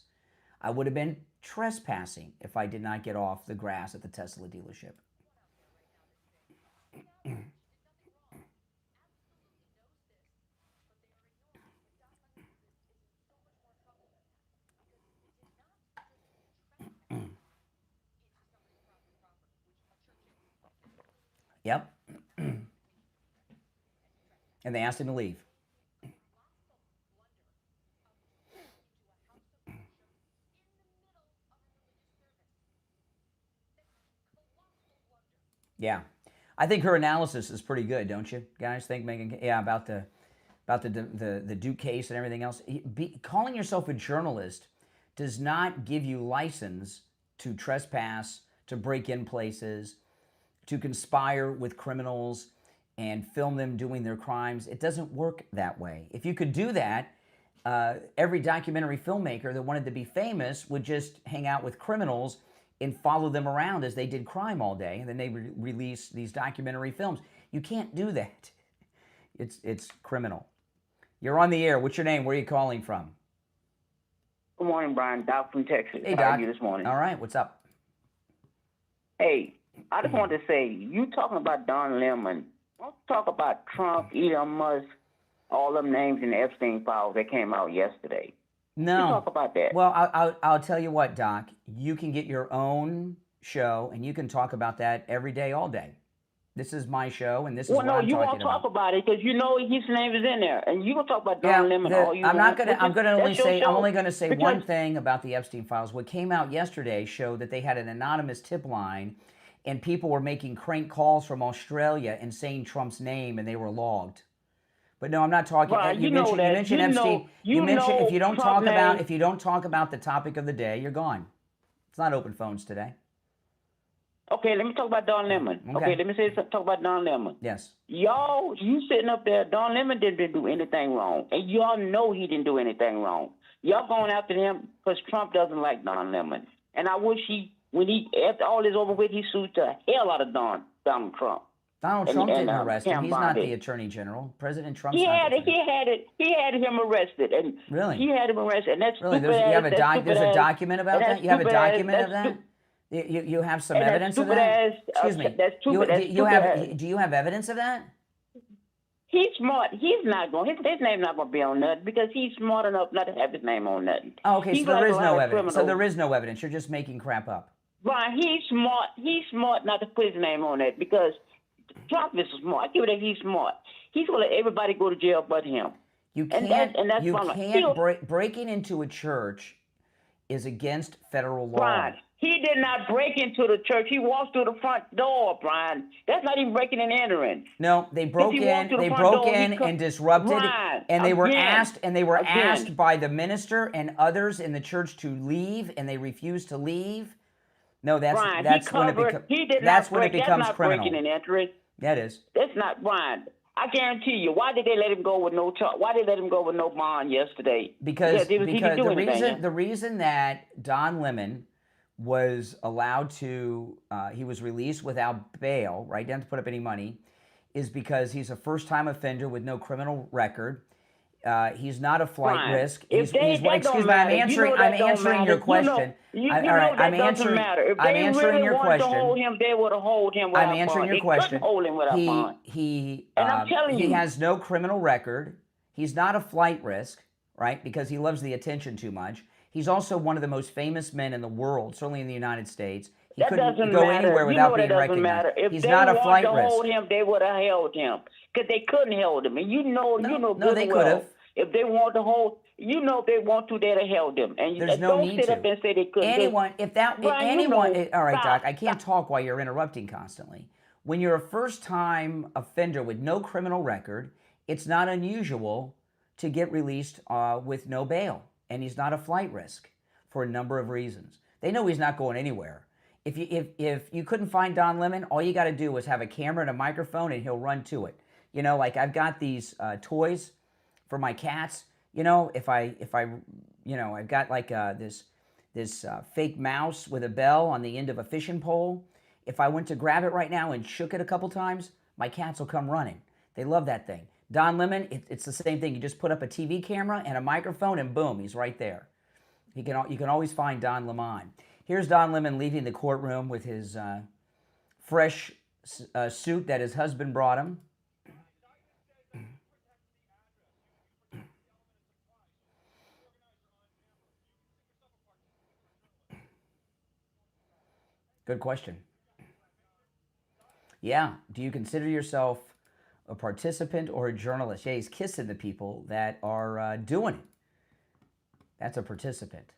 I would have been trespassing if I did not get off the grass at the Tesla dealership. Yep. And they asked him to leave. Yeah. I think her analysis is pretty good, don't you guys think, Megyn? Yeah, about the Duke case and everything else. Calling yourself a journalist does not give you license to trespass, to break in places, to conspire with criminals and film them doing their crimes. It doesn't work that way. If you could do that, every documentary filmmaker that wanted to be famous would just hang out with criminals and follow them around as they did crime all day, and then they release these documentary films. You can't do that. It's criminal. You're on the air. What's your name? Where are you calling from? Good morning, Brian. Doc from Texas. Hey, How Doc. are you this morning? All right. What's up? Hey, I just wanted to say, you talking about Don Lemon Let's talk about Trump, Elon Musk, all them names in the Epstein files that came out yesterday. No. Let's talk about that. Well, I'll tell you what, Doc. You can get your own show, and you can talk about that every day, all day. This is my show, and this is what I'm talking about. Well, no, you won't talk about it because you know his name is in there, and you can talk about Don Lemon all you want. I'm only going to say one thing about the Epstein files. What came out yesterday showed that they had an anonymous tip line, and people were making crank calls from Australia and saying Trump's name, and they were logged. But no, I'm not talking. Right, you mentioned Epstein. You mentioned if you don't talk about the topic of the day, you're gone. It's not open phones today. Okay, let me talk about Don Lemon. Okay, let me talk about Don Lemon. Yes. Y'all, you sitting up there, Don Lemon didn't do anything wrong. And y'all know he didn't do anything wrong. Y'all going after him because Trump doesn't like Don Lemon. And I wish after all is over with, he sued the hell out of Donald Trump. Donald Trump didn't arrest him. He's not the attorney general. President Trump. He had him arrested, and really, he had him arrested. And that's really. There's a document about that. You have a document of that. You have some evidence of that? Excuse me. Do you have evidence of that? He's smart. He's not going. His name's not going to be on nothing because he's smart enough not to have his name on nothing. Oh, okay, so there is no evidence. So there is no evidence. You're just making crap up. Right. He's smart. He's smart not to put his name on that because Trump is smart. I give it that he's smart. He's going to let everybody go to jail but him. You can't. Breaking into a church is against federal law. Brian, he did not break into the church. He walked through the front door, Brian. That's not even breaking and entering. No, they broke in. They broke in and disrupted, Brian, and they were asked by the minister and others in the church to leave, and they refused to leave. No, that's when it becomes criminal. Breaking and entering. That is. That's not, Brian. I guarantee you. Why did they let him go with no charge? Why did they let him go with no bond yesterday? Because the reason that Don Lemon was allowed to, he was released without bail, right? Didn't have to put up any money, is because he's a first-time offender with no criminal record. He's not a flight risk. Excuse me, I'm answering your question. I'm answering your question. Hold him, they would have hold him without I'm answering your question. Hold him without bond. And I'm telling you, he has no criminal record. He's not a flight risk, right? Because he loves the attention too much. He's also one of the most famous men in the world, certainly in the United States. He couldn't go anywhere without being recognized. He's not a flight risk. If they wanted to hold him, they would have held him. Because they couldn't hold him. And they could have. If they want to hold, if they want to, they'd have held him. And there's no need to. Don't sit up and say they couldn't. All right, Doc, I can't talk while you're interrupting constantly. When you're a first-time offender with no criminal record, it's not unusual to get released with no bail. And he's not a flight risk for a number of reasons. They know he's not going anywhere. If you couldn't find Don Lemon, all you got to do is have a camera and a microphone, and he'll run to it. Like I've got these toys for my cats. I've got like this fake mouse with a bell on the end of a fishing pole. If I went to grab it right now and shook it a couple times, my cats will come running. They love that thing. Don Lemon, it's the same thing. You just put up a TV camera and a microphone, and boom, he's right there. You can always find Don Lemon. Here's Don Lemon leaving the courtroom with his fresh suit that his husband brought him. Good question. Yeah. Do you consider yourself a participant or a journalist? Yeah, he's kissing the people that are doing it. That's a participant.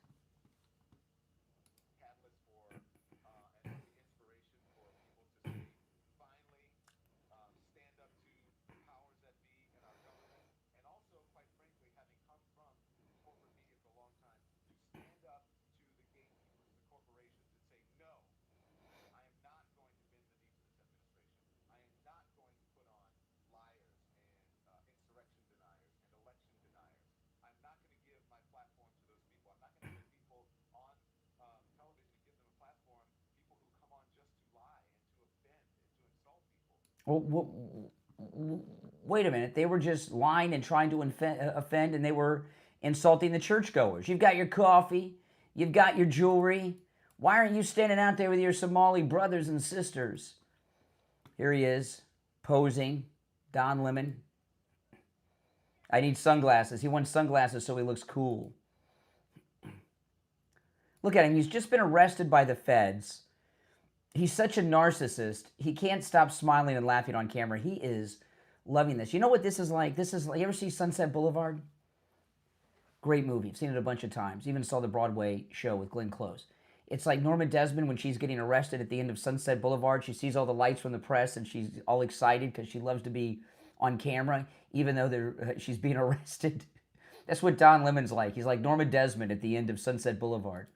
Well, wait a minute. They were just lying and trying to offend, and they were insulting the churchgoers. You've got your coffee. You've got your jewelry. Why aren't you standing out there with your Somali brothers and sisters? Here he is, posing. Don Lemon. I need sunglasses. He wants sunglasses so he looks cool. Look at him. He's just been arrested by the feds. He's such a narcissist. He can't stop smiling and laughing on camera. He is loving this. You know what this is like? This is like, you ever see Sunset Boulevard? Great movie. I've seen it a bunch of times. Even saw the Broadway show with Glenn Close. It's like Norma Desmond when she's getting arrested at the end of Sunset Boulevard. She sees all the lights from the press and she's all excited because she loves to be on camera, even though she's being arrested. That's what Don Lemon's like. He's like Norma Desmond at the end of Sunset Boulevard.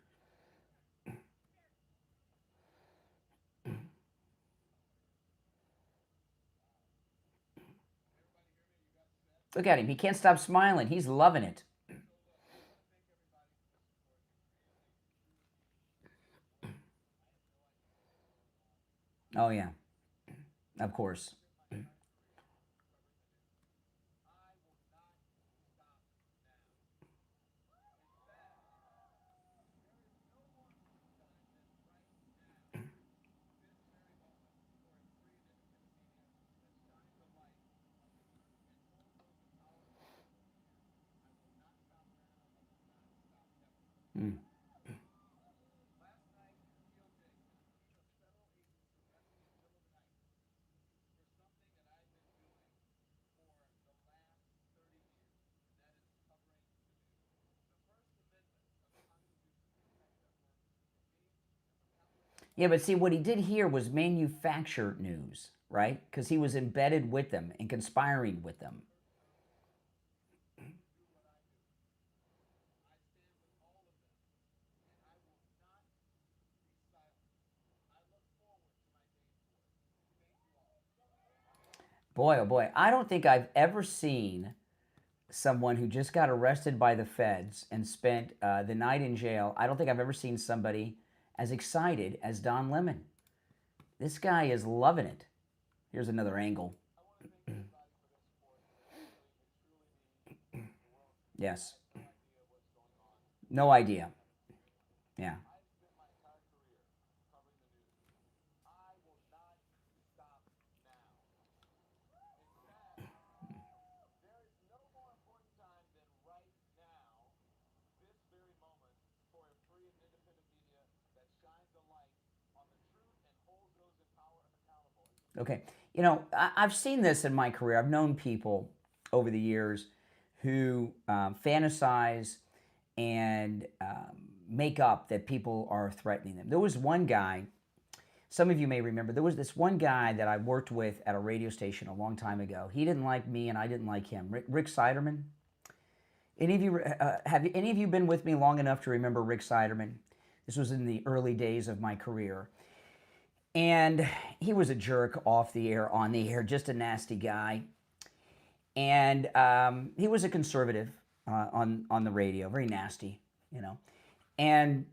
Look at him. He can't stop smiling. He's loving it. Oh, yeah. Of course. Mm. Yeah, but see, what he did here was manufacture news, right? Because he was embedded with them and conspiring with them. Boy, oh boy, I don't think I've ever seen someone who just got arrested by the feds and spent the night in jail. I don't think I've ever seen somebody as excited as Don Lemon. This guy is loving it. Here's another angle. Yes. No idea. Yeah. Okay. You know, I've seen this in my career. I've known people over the years who fantasize and make up that people are threatening them. There was one guy, some of you may remember, there was this one guy that I worked with at a radio station a long time ago. He didn't like me and I didn't like him. Rick Siderman. Any of you, have any of you been with me long enough to remember Rick Siderman? This was in the early days of my career. And he was a jerk off the air, on the air, just a nasty guy. And he was a conservative on the radio, very nasty, you know. And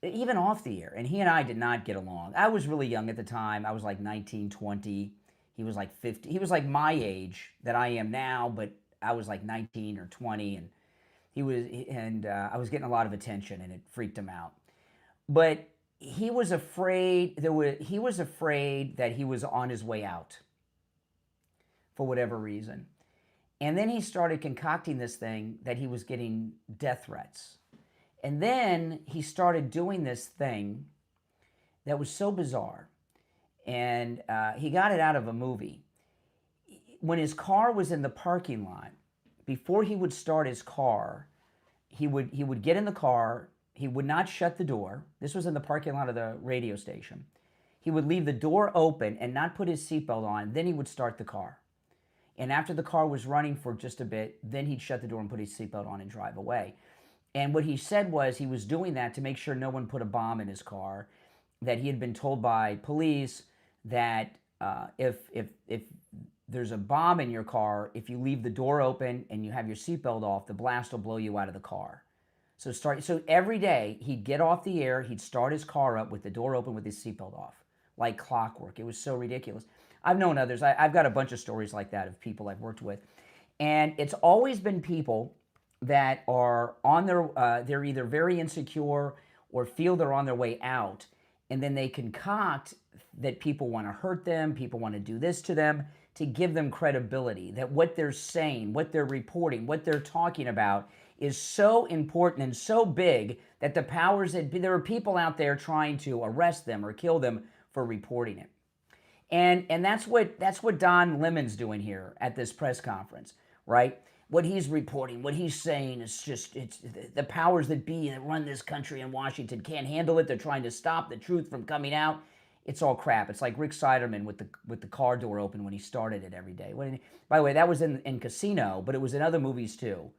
even off the air. And he and I did not get along. I was really young at the time. I was like 19, 20. He was like 50. He was like my age that I am now, but I was like 19 or 20. And I was getting a lot of attention and it freaked him out. But he was afraid he was afraid that he was on his way out for whatever reason. And then he started concocting this thing that he was getting death threats. And then he started doing this thing that was so bizarre. And he got it out of a movie. When his car was in the parking lot, before he would start his car, he would get in the car. He would not shut the door. This was in the parking lot of the radio station. He would leave the door open and not put his seatbelt on. Then he would start the car. And after the car was running for just a bit, then he'd shut the door and put his seatbelt on and drive away. And what he said was he was doing that to make sure no one put a bomb in his car, that he had been told by police that if there's a bomb in your car, if you leave the door open and you have your seatbelt off, the blast will blow you out of the car. So every day he'd get off the air, he'd start his car up with the door open with his seatbelt off, like clockwork. It was so ridiculous. I've known others. I've got a bunch of stories like that of people I've worked with. And it's always been people that are on they're either very insecure or feel they're on their way out. And then they concoct that people want to hurt them, people want to do this to them, to give them credibility, that what they're saying, what they're reporting, what they're talking about is so important and so big that the powers that be, there are people out there trying to arrest them or kill them for reporting it. And that's what Don Lemon's doing here at this press conference, right? What he's reporting, what he's saying is just, it's the powers that be that run this country in Washington can't handle it. They're trying to stop the truth from coming out. It's all crap. It's like Rick Siderman with the car door open when he started it every day. By the way, that was in Casino, but it was in other movies too.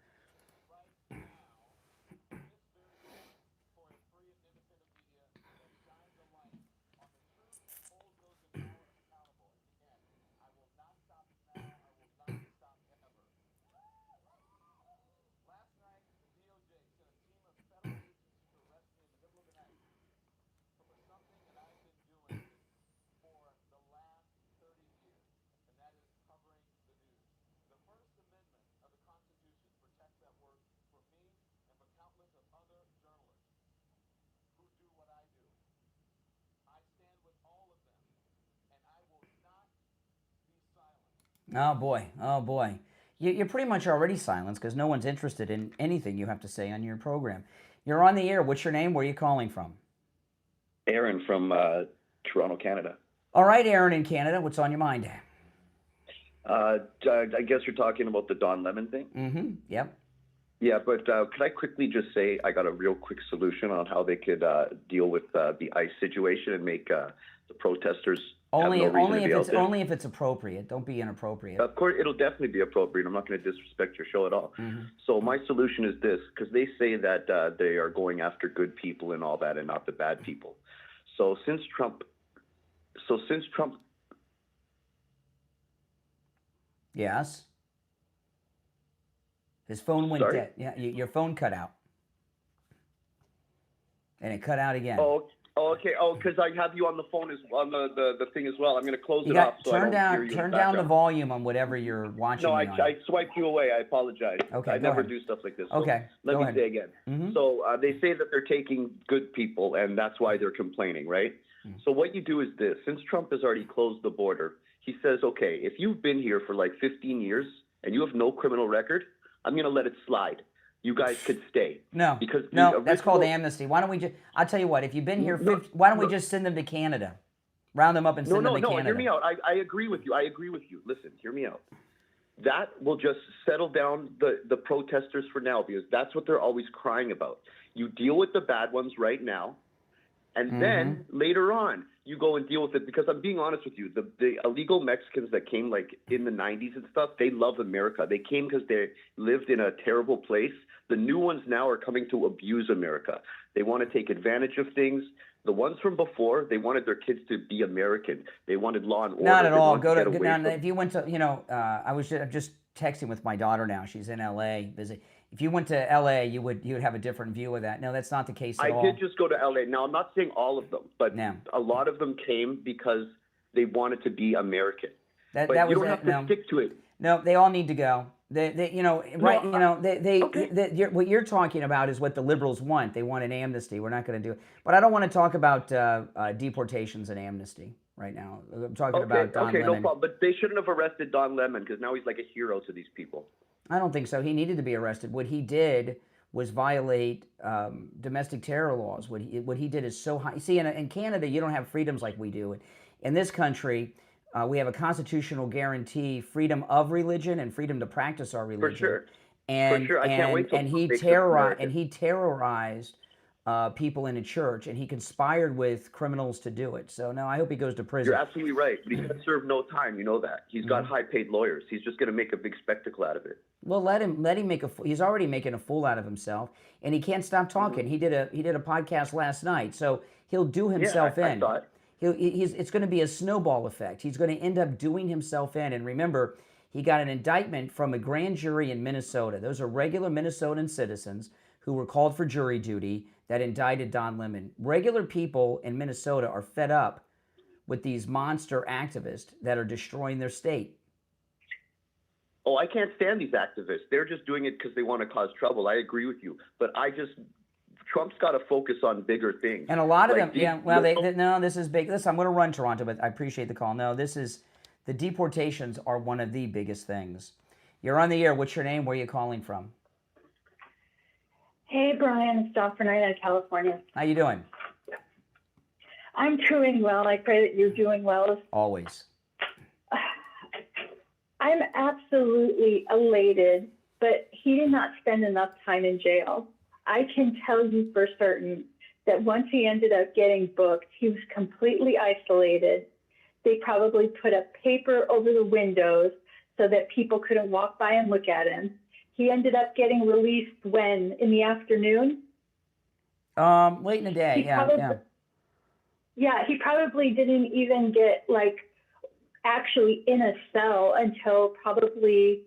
Oh boy. You're pretty much already silenced because no one's interested in anything you have to say on your program. You're on the air. What's your name? Where are you calling from? Aaron from Toronto, Canada. All right, Aaron in Canada. What's on your mind? I guess you're talking about the Don Lemon thing? Mm-hmm. Yep. Yeah, but could I quickly just say I got a real quick solution on how they could deal with the ICE situation and make the protesters only if it's appropriate. Don't be inappropriate. Of course, it'll definitely be appropriate. I'm not going to disrespect your show at all. Mm-hmm. So my solution is this, because they say that they are going after good people and all that, and not the bad people. So since Trump. Yes. His phone went dead. Yeah, your phone cut out. And it cut out again. Oh, okay. Oh, because I have you on the phone on the thing as well. I'm going to close it off so I don't hear you. Turn down the volume on whatever you're watching. No, I swiped you away. I apologize. Okay, I never do stuff like this. So okay. Let me say again. Mm-hmm. So they say that they're taking good people, and that's why they're complaining, right? Mm-hmm. So what you do is this. Since Trump has already closed the border, he says, okay, if you've been here for like 15 years and you have no criminal record, I'm going to let it slide. You guys could stay. No, that's called amnesty. Why don't we just? I'll tell you what. If you've been here, why don't we just send them to Canada, round them up and send them to Canada? No. Hear me out. I agree with you. Listen, hear me out. That will just settle down the protesters for now, because that's what they're always crying about. You deal with the bad ones right now, and then later on you go and deal with it. Because I'm being honest with you, the illegal Mexicans that came like in the 90s and stuff, they love America. They came because they lived in a terrible place. The new ones now are coming to abuse America. They want to take advantage of things. The ones from before, they wanted their kids to be American. They wanted law and order. Not at all. If you went to, I was just texting with my daughter now. She's in LA, busy. If you went to LA, you would have a different view of that. No, that's not the case at all. I did just go to LA. Now, I'm not saying all of them, but a lot of them came because they wanted to be American. But you don't have to stick to it. No, they all need to go. What you're talking about is what the liberals want. They want an amnesty. We're not going to do it. But I don't want to talk about deportations and amnesty right now. I'm talking about Don Lemon. No problem. But they shouldn't have arrested Don Lemon, because now he's like a hero to these people. I don't think so. He needed to be arrested. What he did was violate domestic terror laws. What he did is so high. See, in Canada, you don't have freedoms like we do. In this country, we have a constitutional guarantee, freedom of religion and freedom to practice our religion. For sure. And, for sure. I can't wait till he terrorized people in a church, and he conspired with criminals to do it. So, no, I hope he goes to prison. You're absolutely right. But he's going to serve no time. You know that. He's got high-paid lawyers. He's just going to make a big spectacle out of it. Well, let him make he's already making a fool out of himself, and he can't stop talking. He did a podcast last night, so he'll do himself in. I thought. It's going to be a snowball effect. He's going to end up doing himself in. And remember, he got an indictment from a grand jury in Minnesota. Those are regular Minnesotan citizens who were called for jury duty that indicted Don Lemon. Regular people in Minnesota are fed up with these monster activists that are destroying their state. Oh, I can't stand these activists. They're just doing it because they want to cause trouble. I agree with you. But Trump's got to focus on bigger things. And a lot of them, this is big. Listen, I'm going to run, Toronto, but I appreciate the call. No, this is The deportations are one of the biggest things. You're on the air. What's your name? Where are you calling from? Hey, Brian. It's Dawn from California. How you doing? I'm doing well. I pray that you're doing well. Always. I'm absolutely elated, but he did not spend enough time in jail. I can tell you for certain that once he ended up getting booked, he was completely isolated. They probably put up paper over the windows so that people couldn't walk by and look at him. He ended up getting released when? In the afternoon? Late in the day, Yeah, he probably didn't even get, actually in a cell until probably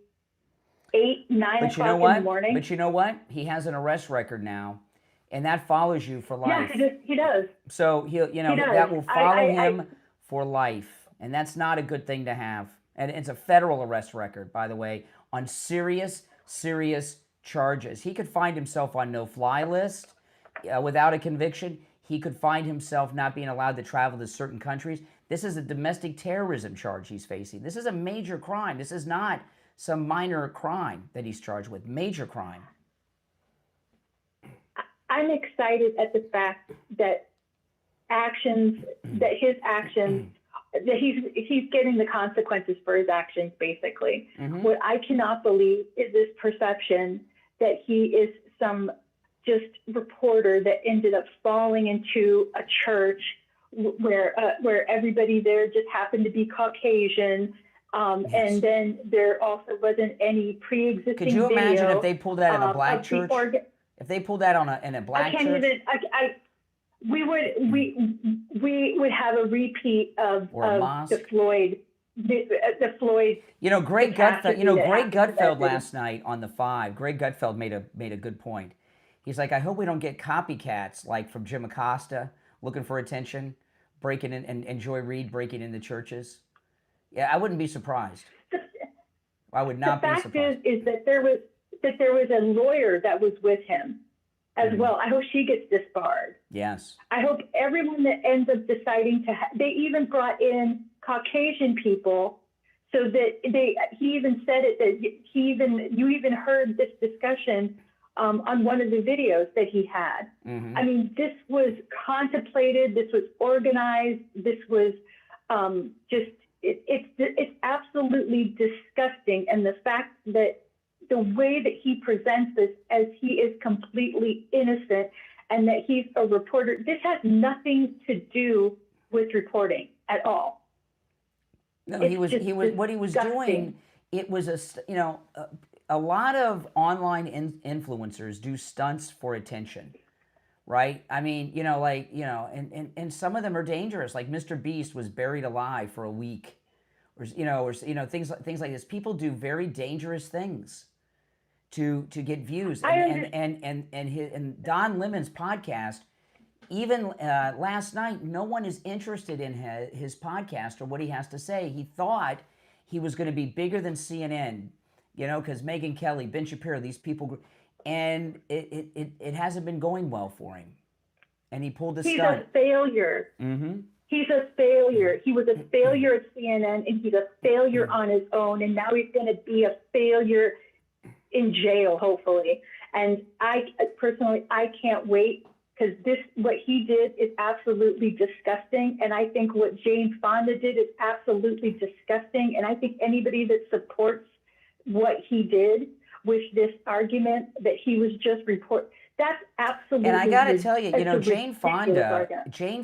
8, 9 o'clock in the morning. But you know what? He has an arrest record now, and that follows you for life. Yeah, he does. So that will follow him for life, and that's not a good thing to have. And it's a federal arrest record, by the way, on serious charges. He could find himself on no-fly list without a conviction. He could find himself not being allowed to travel to certain countries. This is a domestic terrorism charge he's facing. This is a major crime. This is not some minor crime that he's charged with. Major crime. I'm excited at the fact that his actions, that he's getting the consequences for his actions, basically. Mm-hmm. What I cannot believe is this perception that he is some just reporter that ended up falling into a church where everybody there just happened to be Caucasian. Yes. And then there also wasn't any pre-existing Could you imagine video, if they pulled that in a black church? If they pulled that in a black church? We would have a repeat of the Floyd. The Floyd. Greg Gutfeld last night on the 5. Greg Gutfeld made a good point. He's like, I hope we don't get copycats like from Jim Acosta looking for attention, breaking in, and Joy Reid breaking into churches. Yeah, I wouldn't be surprised. I would not be surprised. The fact is that there was a lawyer that was with him as well. I hope she gets disbarred. Yes. I hope everyone that ends up deciding they even brought in Caucasian people so that he even said it, that you even heard this discussion on one of the videos that he had. Mm-hmm. I mean, this was contemplated, this was organized, this was it's absolutely disgusting. And the fact that the way that he presents this as he is completely innocent and that he's a reporter, this has nothing to do with reporting at all. No, what he was doing, it was a lot of online influencers do stunts for attention, right? I mean, and some of them are dangerous. Like Mr. Beast was buried alive for a week, or things like this. People do very dangerous things to get views. And Don Lemon's podcast, even last night, no one is interested in his podcast or what he has to say. He thought he was going to be bigger than CNN. Because Megyn Kelly, Ben Shapiro, these people, and it hasn't been going well for him. And he pulled the stunt. He's a failure. Mm-hmm. He's a failure. He was a failure at CNN, and he's a failure on his own, and now he's going to be a failure in jail, hopefully. And I can't wait, because what he did is absolutely disgusting, and I think what Jane Fonda did is absolutely disgusting, and I think anybody that supports what he did with this argument that he was just that's absolutely. And I got to tell you, Jane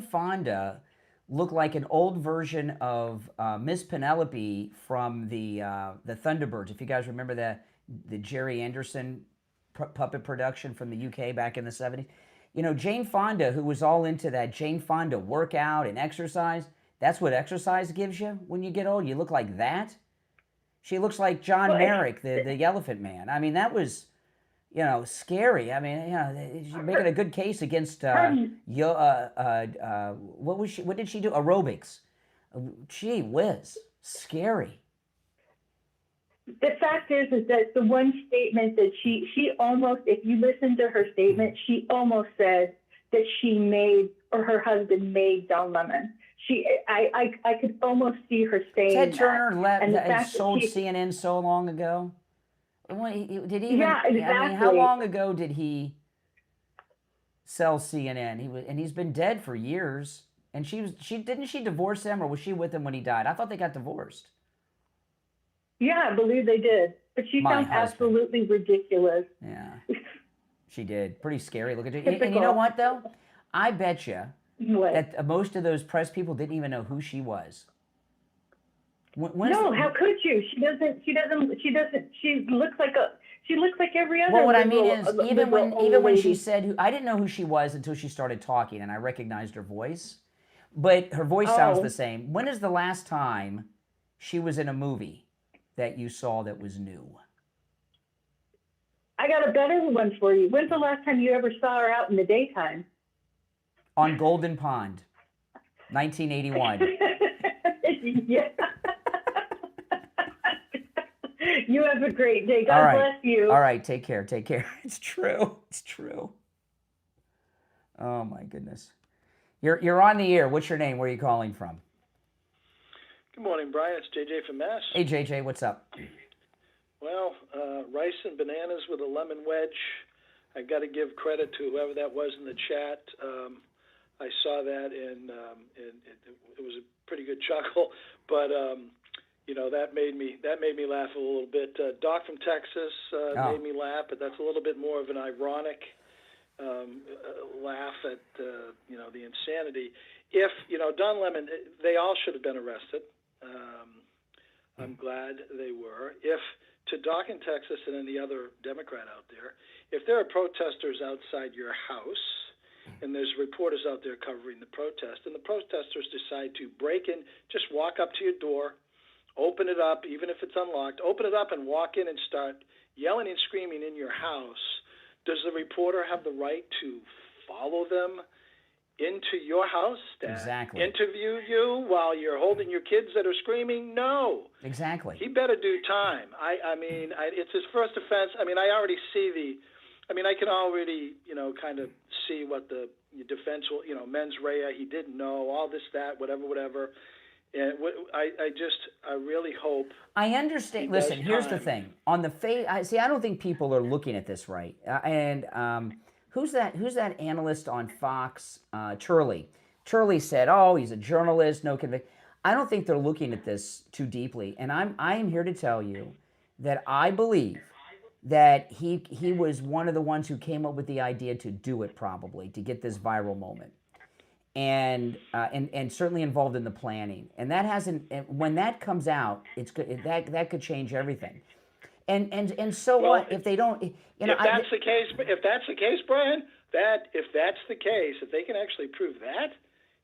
Fonda looked like an old version of Miss Penelope from the Thunderbirds. If you guys remember the Jerry Anderson puppet production from the UK back in the 70s. Jane Fonda, who was all into that Jane Fonda workout and exercise. That's what exercise gives you when you get old. You look like that. She looks like John Merrick, the Elephant Man. I mean, that was, scary. I mean, she's making a good case against what did she do? Aerobics. Gee whiz, scary. The fact is that the one statement that she almost, if you listen to her statement, she almost said that she made, or her husband made Don Lemon. I could almost see her saying Ted that. Turner And the fact sold that CNN so long ago. Did he even? Yeah, exactly. I mean, how long ago did he sell CNN? He's been dead for years. And didn't she divorce him, or was she with him when he died? I thought they got divorced. Yeah, I believe they did. But she sounds absolutely ridiculous. Yeah, she did. Pretty scary. Look at you. And you know what, though? I bet you that most of those press people didn't even know who she was. No, how could you? She looks like every other. Well, what I mean is, even when she said, I didn't know who she was until she started talking, and I recognized her voice. But her voice sounds the same. When is the last time she was in a movie that you saw that was new? I got a better one for you. When's the last time you ever saw her out in the daytime? On Golden Pond, 1981. Yeah. You have a great day. God bless you. All right, take care. Take care. It's true. It's true. Oh my goodness. You're on the air. What's your name? Where are you calling from? Good morning, Brian. It's JJ from Mass. Hey, JJ, what's up? Well, rice and bananas with a lemon wedge. I got to give credit to whoever that was in the chat. I saw that, and it was a pretty good chuckle. But that made me laugh a little bit. Doc from Texas made me laugh, but that's a little bit more of an ironic laugh at the insanity. If Don Lemon, they all should have been arrested. I'm glad they were. If to Doc in Texas and any other Democrat out there, if there are protesters outside your house and there's reporters out there covering the protest, and the protesters decide to break in, just walk up to your door, open it up, even if it's unlocked, open it up and walk in and start yelling and screaming in your house, does the reporter have the right to follow them into your house, exactly, interview you while you're holding your kids that are screaming? No. Exactly. He better do time. I mean, it's his first offense. I mean, I already see I can already, kind of see what the defense will, mens rea, he didn't know, all this, that, whatever. And I really hope. I understand. Listen, here's the thing. On the face, I don't think people are looking at this right. Who's that analyst on Fox? Turley. Turley said, "Oh, he's a journalist, no conviction." I don't think they're looking at this too deeply, and I am here to tell you that I believe that he was one of the ones who came up with the idea to do it, probably to get this viral moment, and certainly involved in the planning. And that hasn't. When that comes out, it's good. That could change everything. And so what if they don't? If that's the case, Brian. If that's the case, if they can actually prove that,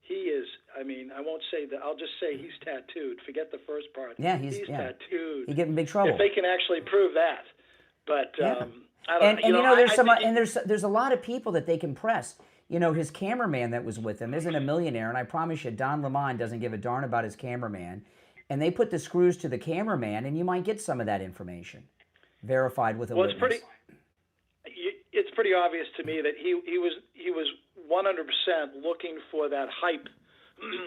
he is. I mean, I won't say that. I'll just say he's tattooed. Forget the first part. Yeah, he's tattooed. He get in big trouble if they can actually prove that. But I don't. There's a lot of people that they can press. His cameraman that was with him isn't a millionaire, and I promise you, Don Lemon doesn't give a darn about his cameraman. And they put the screws to the cameraman, and you might get some of that information verified with a witness. It's pretty obvious to me that he was 100% looking for that hype.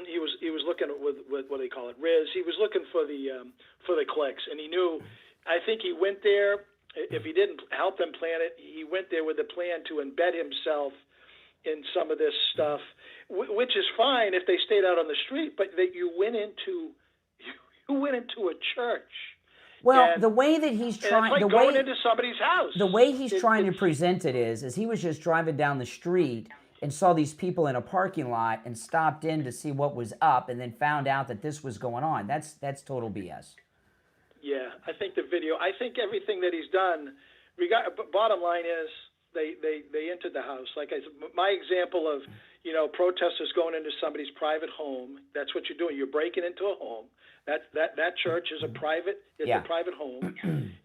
he was looking with what do they call it, Riz. He was looking for the clicks, and he knew. I think he went there. If he didn't help them plan it, he went there with a plan to embed himself in some of this stuff, which is fine if they stayed out on the street. But that you went into a church. Well, the way that he's trying, it's like going into somebody's house. The way he's trying to present it is he was just driving down the street and saw these people in a parking lot and stopped in to see what was up, and then found out that this was going on. That's total BS. Yeah, I think the video. I think everything that he's done. Bottom line is they entered the house. Like I said, my example of protesters going into somebody's private home. That's what you're doing. You're breaking into a home. That church is a private. It's a private home.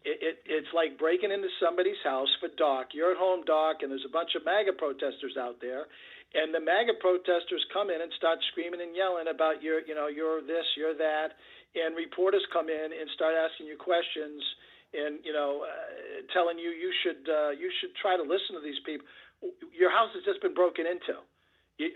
It's like breaking into somebody's house for Doc. You're at home, Doc, and there's a bunch of MAGA protesters out there, and the MAGA protesters come in and start screaming and yelling about you're this, you're that, and reporters come in and start asking you questions and telling you should try to listen to these people. Your house has just been broken into.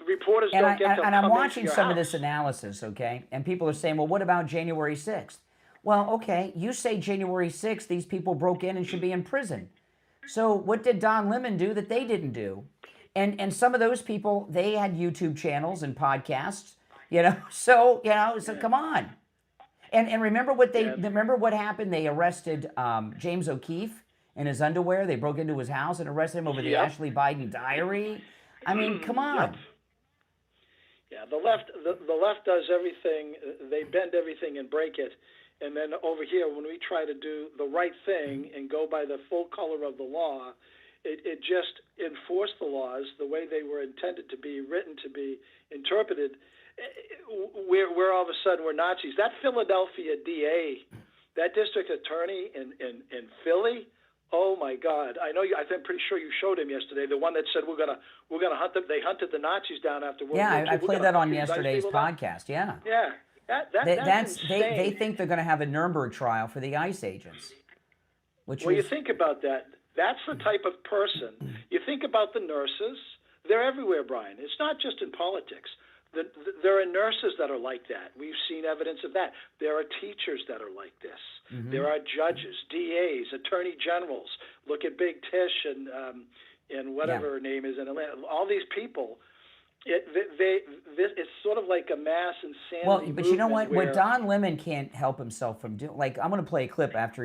Reporters And, don't get to and come I'm into watching your some of house. this analysis, okay? And people are saying, well, what about January 6th? Well, okay, you say January 6th, these people broke in and should be in prison. So what did Don Lemon do that they didn't do? And some of those people, they had YouTube channels and podcasts, so come on. And remember what happened? They arrested James O'Keefe in his underwear. They broke into his house and arrested him over the Ashley Biden diary. I mean, come on. Yeah, the left does everything. They bend everything and break it. And then over here, when we try to do the right thing and go by the full color of the law, it just enforced the laws the way they were intended to be, written to be, interpreted. We're all of a sudden we're Nazis. That Philadelphia DA, that district attorney in Philly, oh my God! I know you. I'm pretty sure you showed him yesterday. The one that said we're gonna hunt them. They hunted the Nazis down after World War II. I played that on yesterday's podcast. Yeah. Yeah. That's insane. They think they're going to have a Nuremberg trial for the ICE agents. You think about that. That's the type of person. You think about the nurses. They're everywhere, Brian. It's not just in politics. There are nurses that are like that. We've seen evidence of that. There are teachers that are like this. Mm-hmm. There are judges, DAs, attorney generals. Look at Big Tish and whatever her name is in Atlanta. All these people. It's sort of like a mass insanity. Well, but you know what? Where... What Don Lemon can't help himself from doing, like, I'm going to play a clip after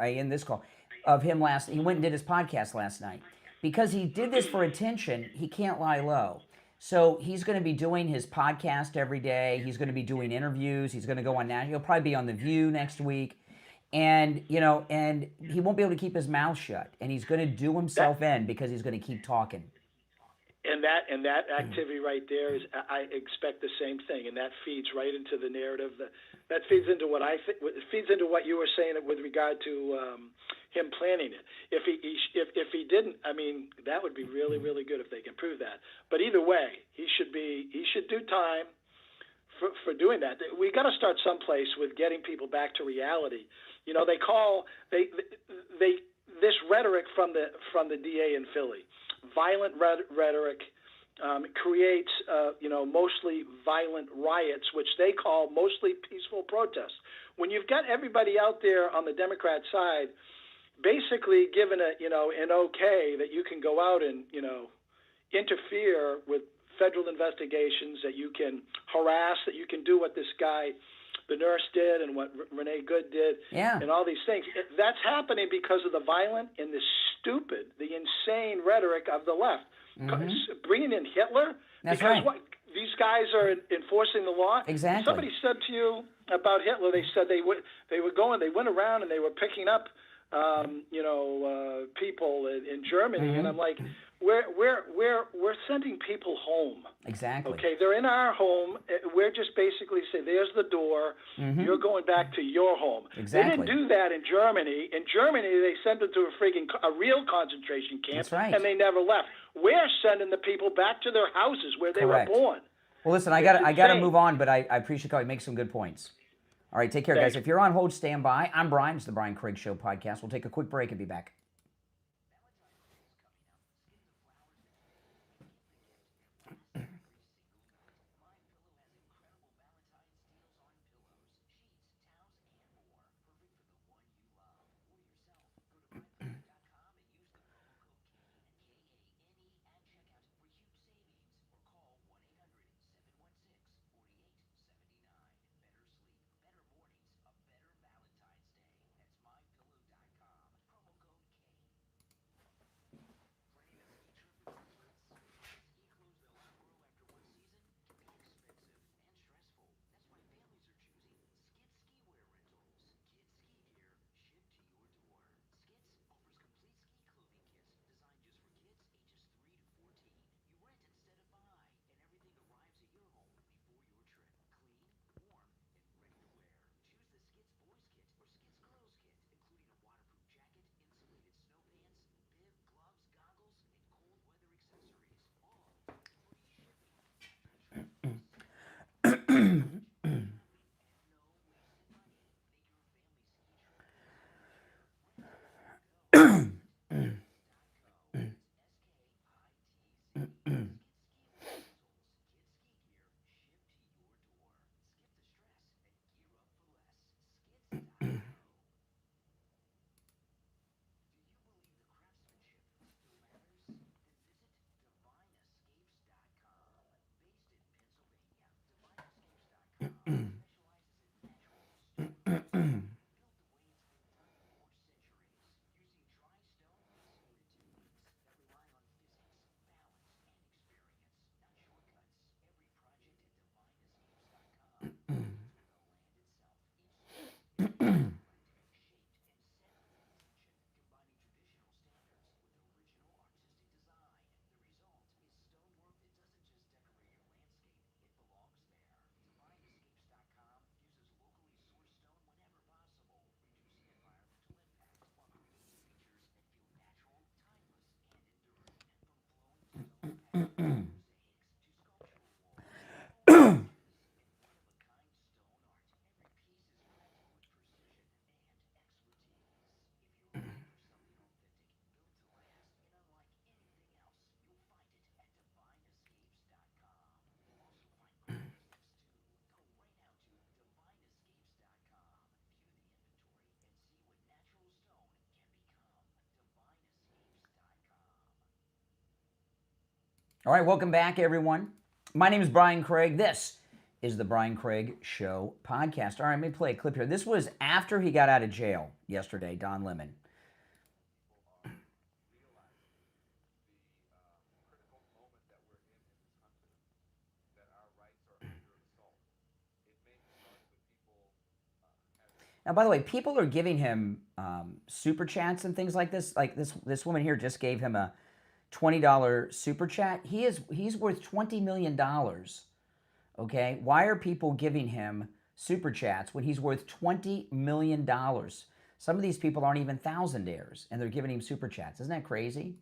I end this call of him he went and did his podcast last night. Because he did this for attention, he can't lie low. So he's going to be doing his podcast every day. He's going to be doing interviews. He's going to go on now. He'll probably be on The View next week. And, and he won't be able to keep his mouth shut. And he's going to do himself in because he's going to keep talking. And that activity right there is, I expect the same thing, and that feeds right into the narrative. That feeds into what I think. Feeds into what you were saying with regard to him planning it. If he didn't, I mean, that would be really, really good if they can prove that. But either way, he should do time for doing that. We got to start someplace with getting people back to reality. This rhetoric from the DA in Philly. Violent rhetoric creates, mostly violent riots, which they call mostly peaceful protests. When you've got everybody out there on the Democrat side, basically given an okay that you can go out and interfere with federal investigations, that you can harass, that you can do what this guy, the nurse, did, and what Renee Good did, and all these things. That's happening because of the violent and the stupid, the insane rhetoric of the left. Mm-hmm. Bringing in Hitler, That's because right. These guys are enforcing the law. Exactly. Somebody said to you about Hitler, they said they went around and they were picking up, people in Germany, and I'm like, we're sending people home. Exactly. Okay, they're in our home. We're just basically saying, there's the door. Mm-hmm. You're going back to your home. Exactly. They didn't do that in Germany. In Germany, they sent them to a real concentration camp. That's right. And they never left. We're sending the people back to their houses where they were born. Well, listen, I got to move on, but I appreciate how you make some good points. All right, take care, guys. If you're on hold, stand by. I'm Brian. It's the Brian Craig Show podcast. We'll take a quick break and be back. All right, welcome back, everyone. My name is Brian Craig. This is the Brian Craig Show podcast. All right, let me play a clip here. This was after he got out of jail yesterday, Don Lemon. Now, by the way, people are giving him super chats and things like this. Like this woman here just gave him a $20 super chat. He's worth $20 million. Okay, why are people giving him super chats when he's worth $20 million? Some of these people aren't even thousandaires, and they're giving him super chats. Isn't that crazy?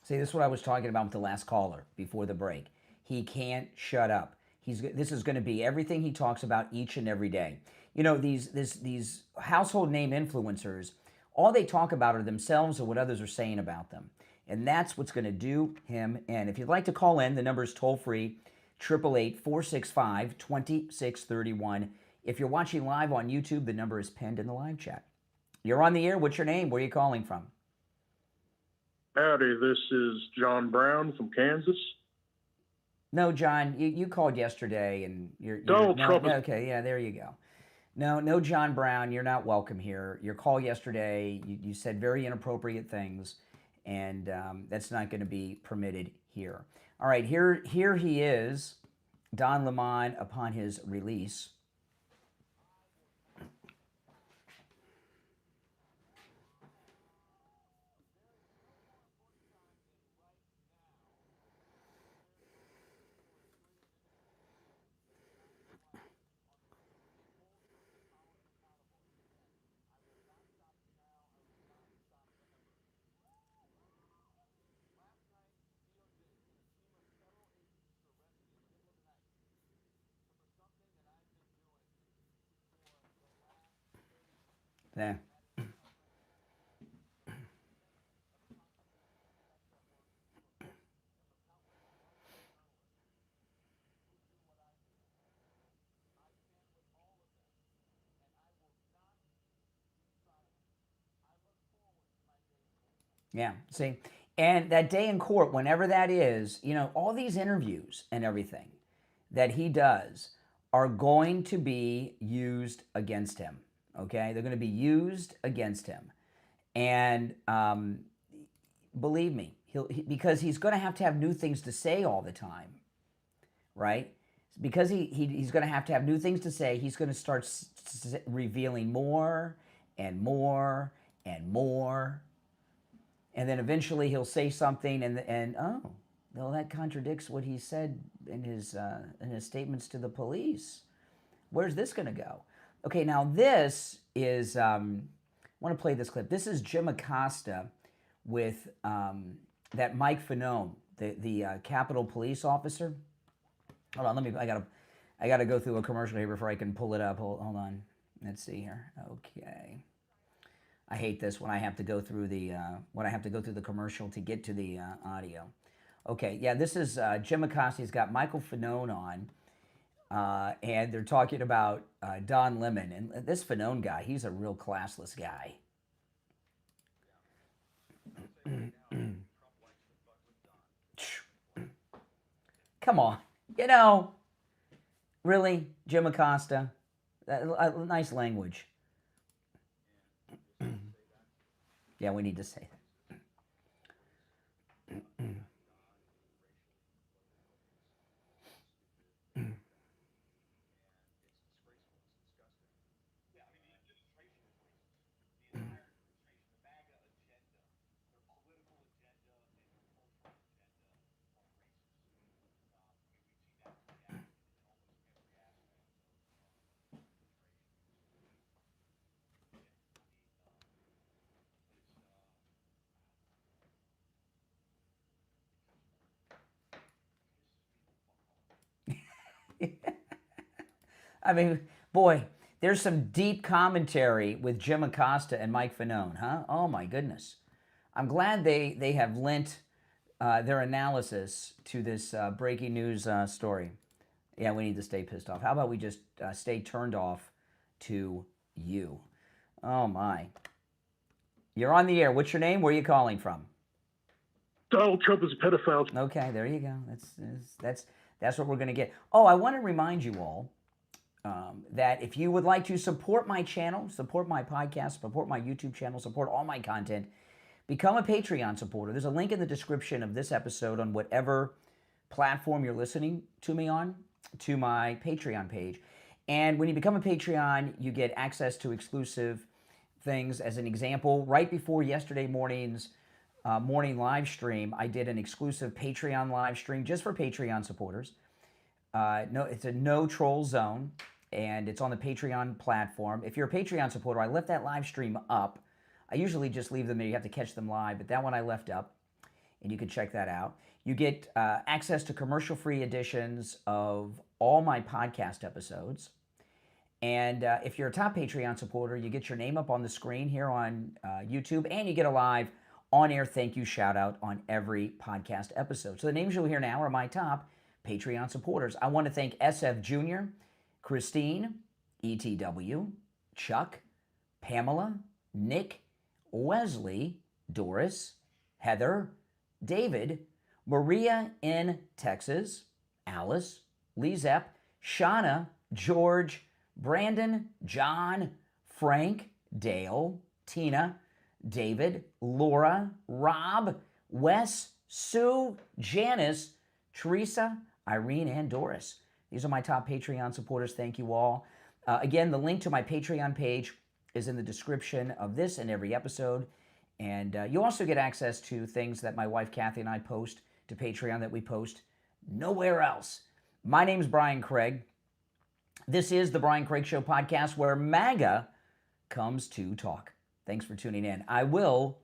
See, this is what I was talking about with the last caller before the break. He can't shut up. This is going to be everything he talks about each and every day. You know, these household name influencers, all they talk about are themselves and what others are saying about them. And that's what's going to do him in. If you'd like to call in, the number is toll free, 888-465-2631. If you're watching live on YouTube, the number is pinned in the live chat. You're on the air. What's your name? Where are you calling from? Howdy, this is John Brown from Kansas. No, John, you called yesterday, and you're Donald Trump. Okay, yeah, there you go. No, John Brown, you're not welcome here. Your call yesterday, you said very inappropriate things, and that's not going to be permitted here. All right, here he is, Don Lemon, upon his release. Yeah. Yeah, see, and that day in court, whenever that is, you know, all these interviews and everything that he does are going to be used against him, okay? They're going to be used against him. And believe me, because he's going to have new things to say all the time, right? Because he's going to have new things to say, he's going to start revealing more and more and more. And then eventually he'll say something, and oh, well, that contradicts what he said in his statements to the police. Where's this going to go? Okay, now this is, I want to play this clip. This is Jim Acosta with that Mike Fanone, the Capitol Police officer. Hold on, I gotta go through a commercial here before I can pull it up. Hold on, let's see here. Okay. I hate this when I have to go through the commercial to get to the audio. Okay, yeah, this is Jim Acosta. He's got Michael Fanone on, and they're talking about Don Lemon. And this Fanone guy, he's a real classless guy. Come on, you know, really, Jim Acosta, nice language. Yeah, we need to say that. I mean, boy, There's some deep commentary with Jim Acosta and Mike Fanone, huh? Oh my goodness. I'm glad they have lent their analysis to this breaking news story. Yeah, we need to stay pissed off. How about we just stay turned off to you? Oh my. You're on the air. What's your name? Where are you calling from? Donald Trump is a pedophile. Okay, there you go. That's what we're going to get. Oh, I want to remind you all that if you would like to support my channel, support my podcast, support my YouTube channel, support all my content, become a Patreon supporter. There's a link in the description of this episode on whatever platform you're listening to me on, to my Patreon page. And when you become a Patreon, you get access to exclusive things. As an example, right before yesterday morning's morning live stream, I did an exclusive Patreon live stream just for Patreon supporters. It's a no troll zone, and it's on the Patreon platform. If you're a Patreon supporter, I left that live stream up. I usually just leave them there. You have to catch them live, but that one I left up, and you can check that out. You get access to commercial-free editions of all my podcast episodes. And if you're a top Patreon supporter, you get your name up on the screen here on YouTube, and you get a live on-air thank you shout-out on every podcast episode. So the names you'll hear now are my top Patreon supporters. I want to thank SFjr, Christine, ETW, Chuck, Pamela, Nick, Wesley, Doris, Heather, David, Maria in Texas, Alice, LeeZep, Shawna, George, Brandon, John, Frank, Dale, Tina, David, Laura, Rob, Wes, Sue, Janice, Teresa, Irene, and Doris. These are my top Patreon supporters. Thank you all. Again, the link to my Patreon page is in the description of this and every episode. And you also get access to things that my wife Kathy and I post to Patreon that we post nowhere else. My name's Brian Craig. This is the Brian Craig Show podcast, where MAGA comes to talk. Thanks for tuning in. I will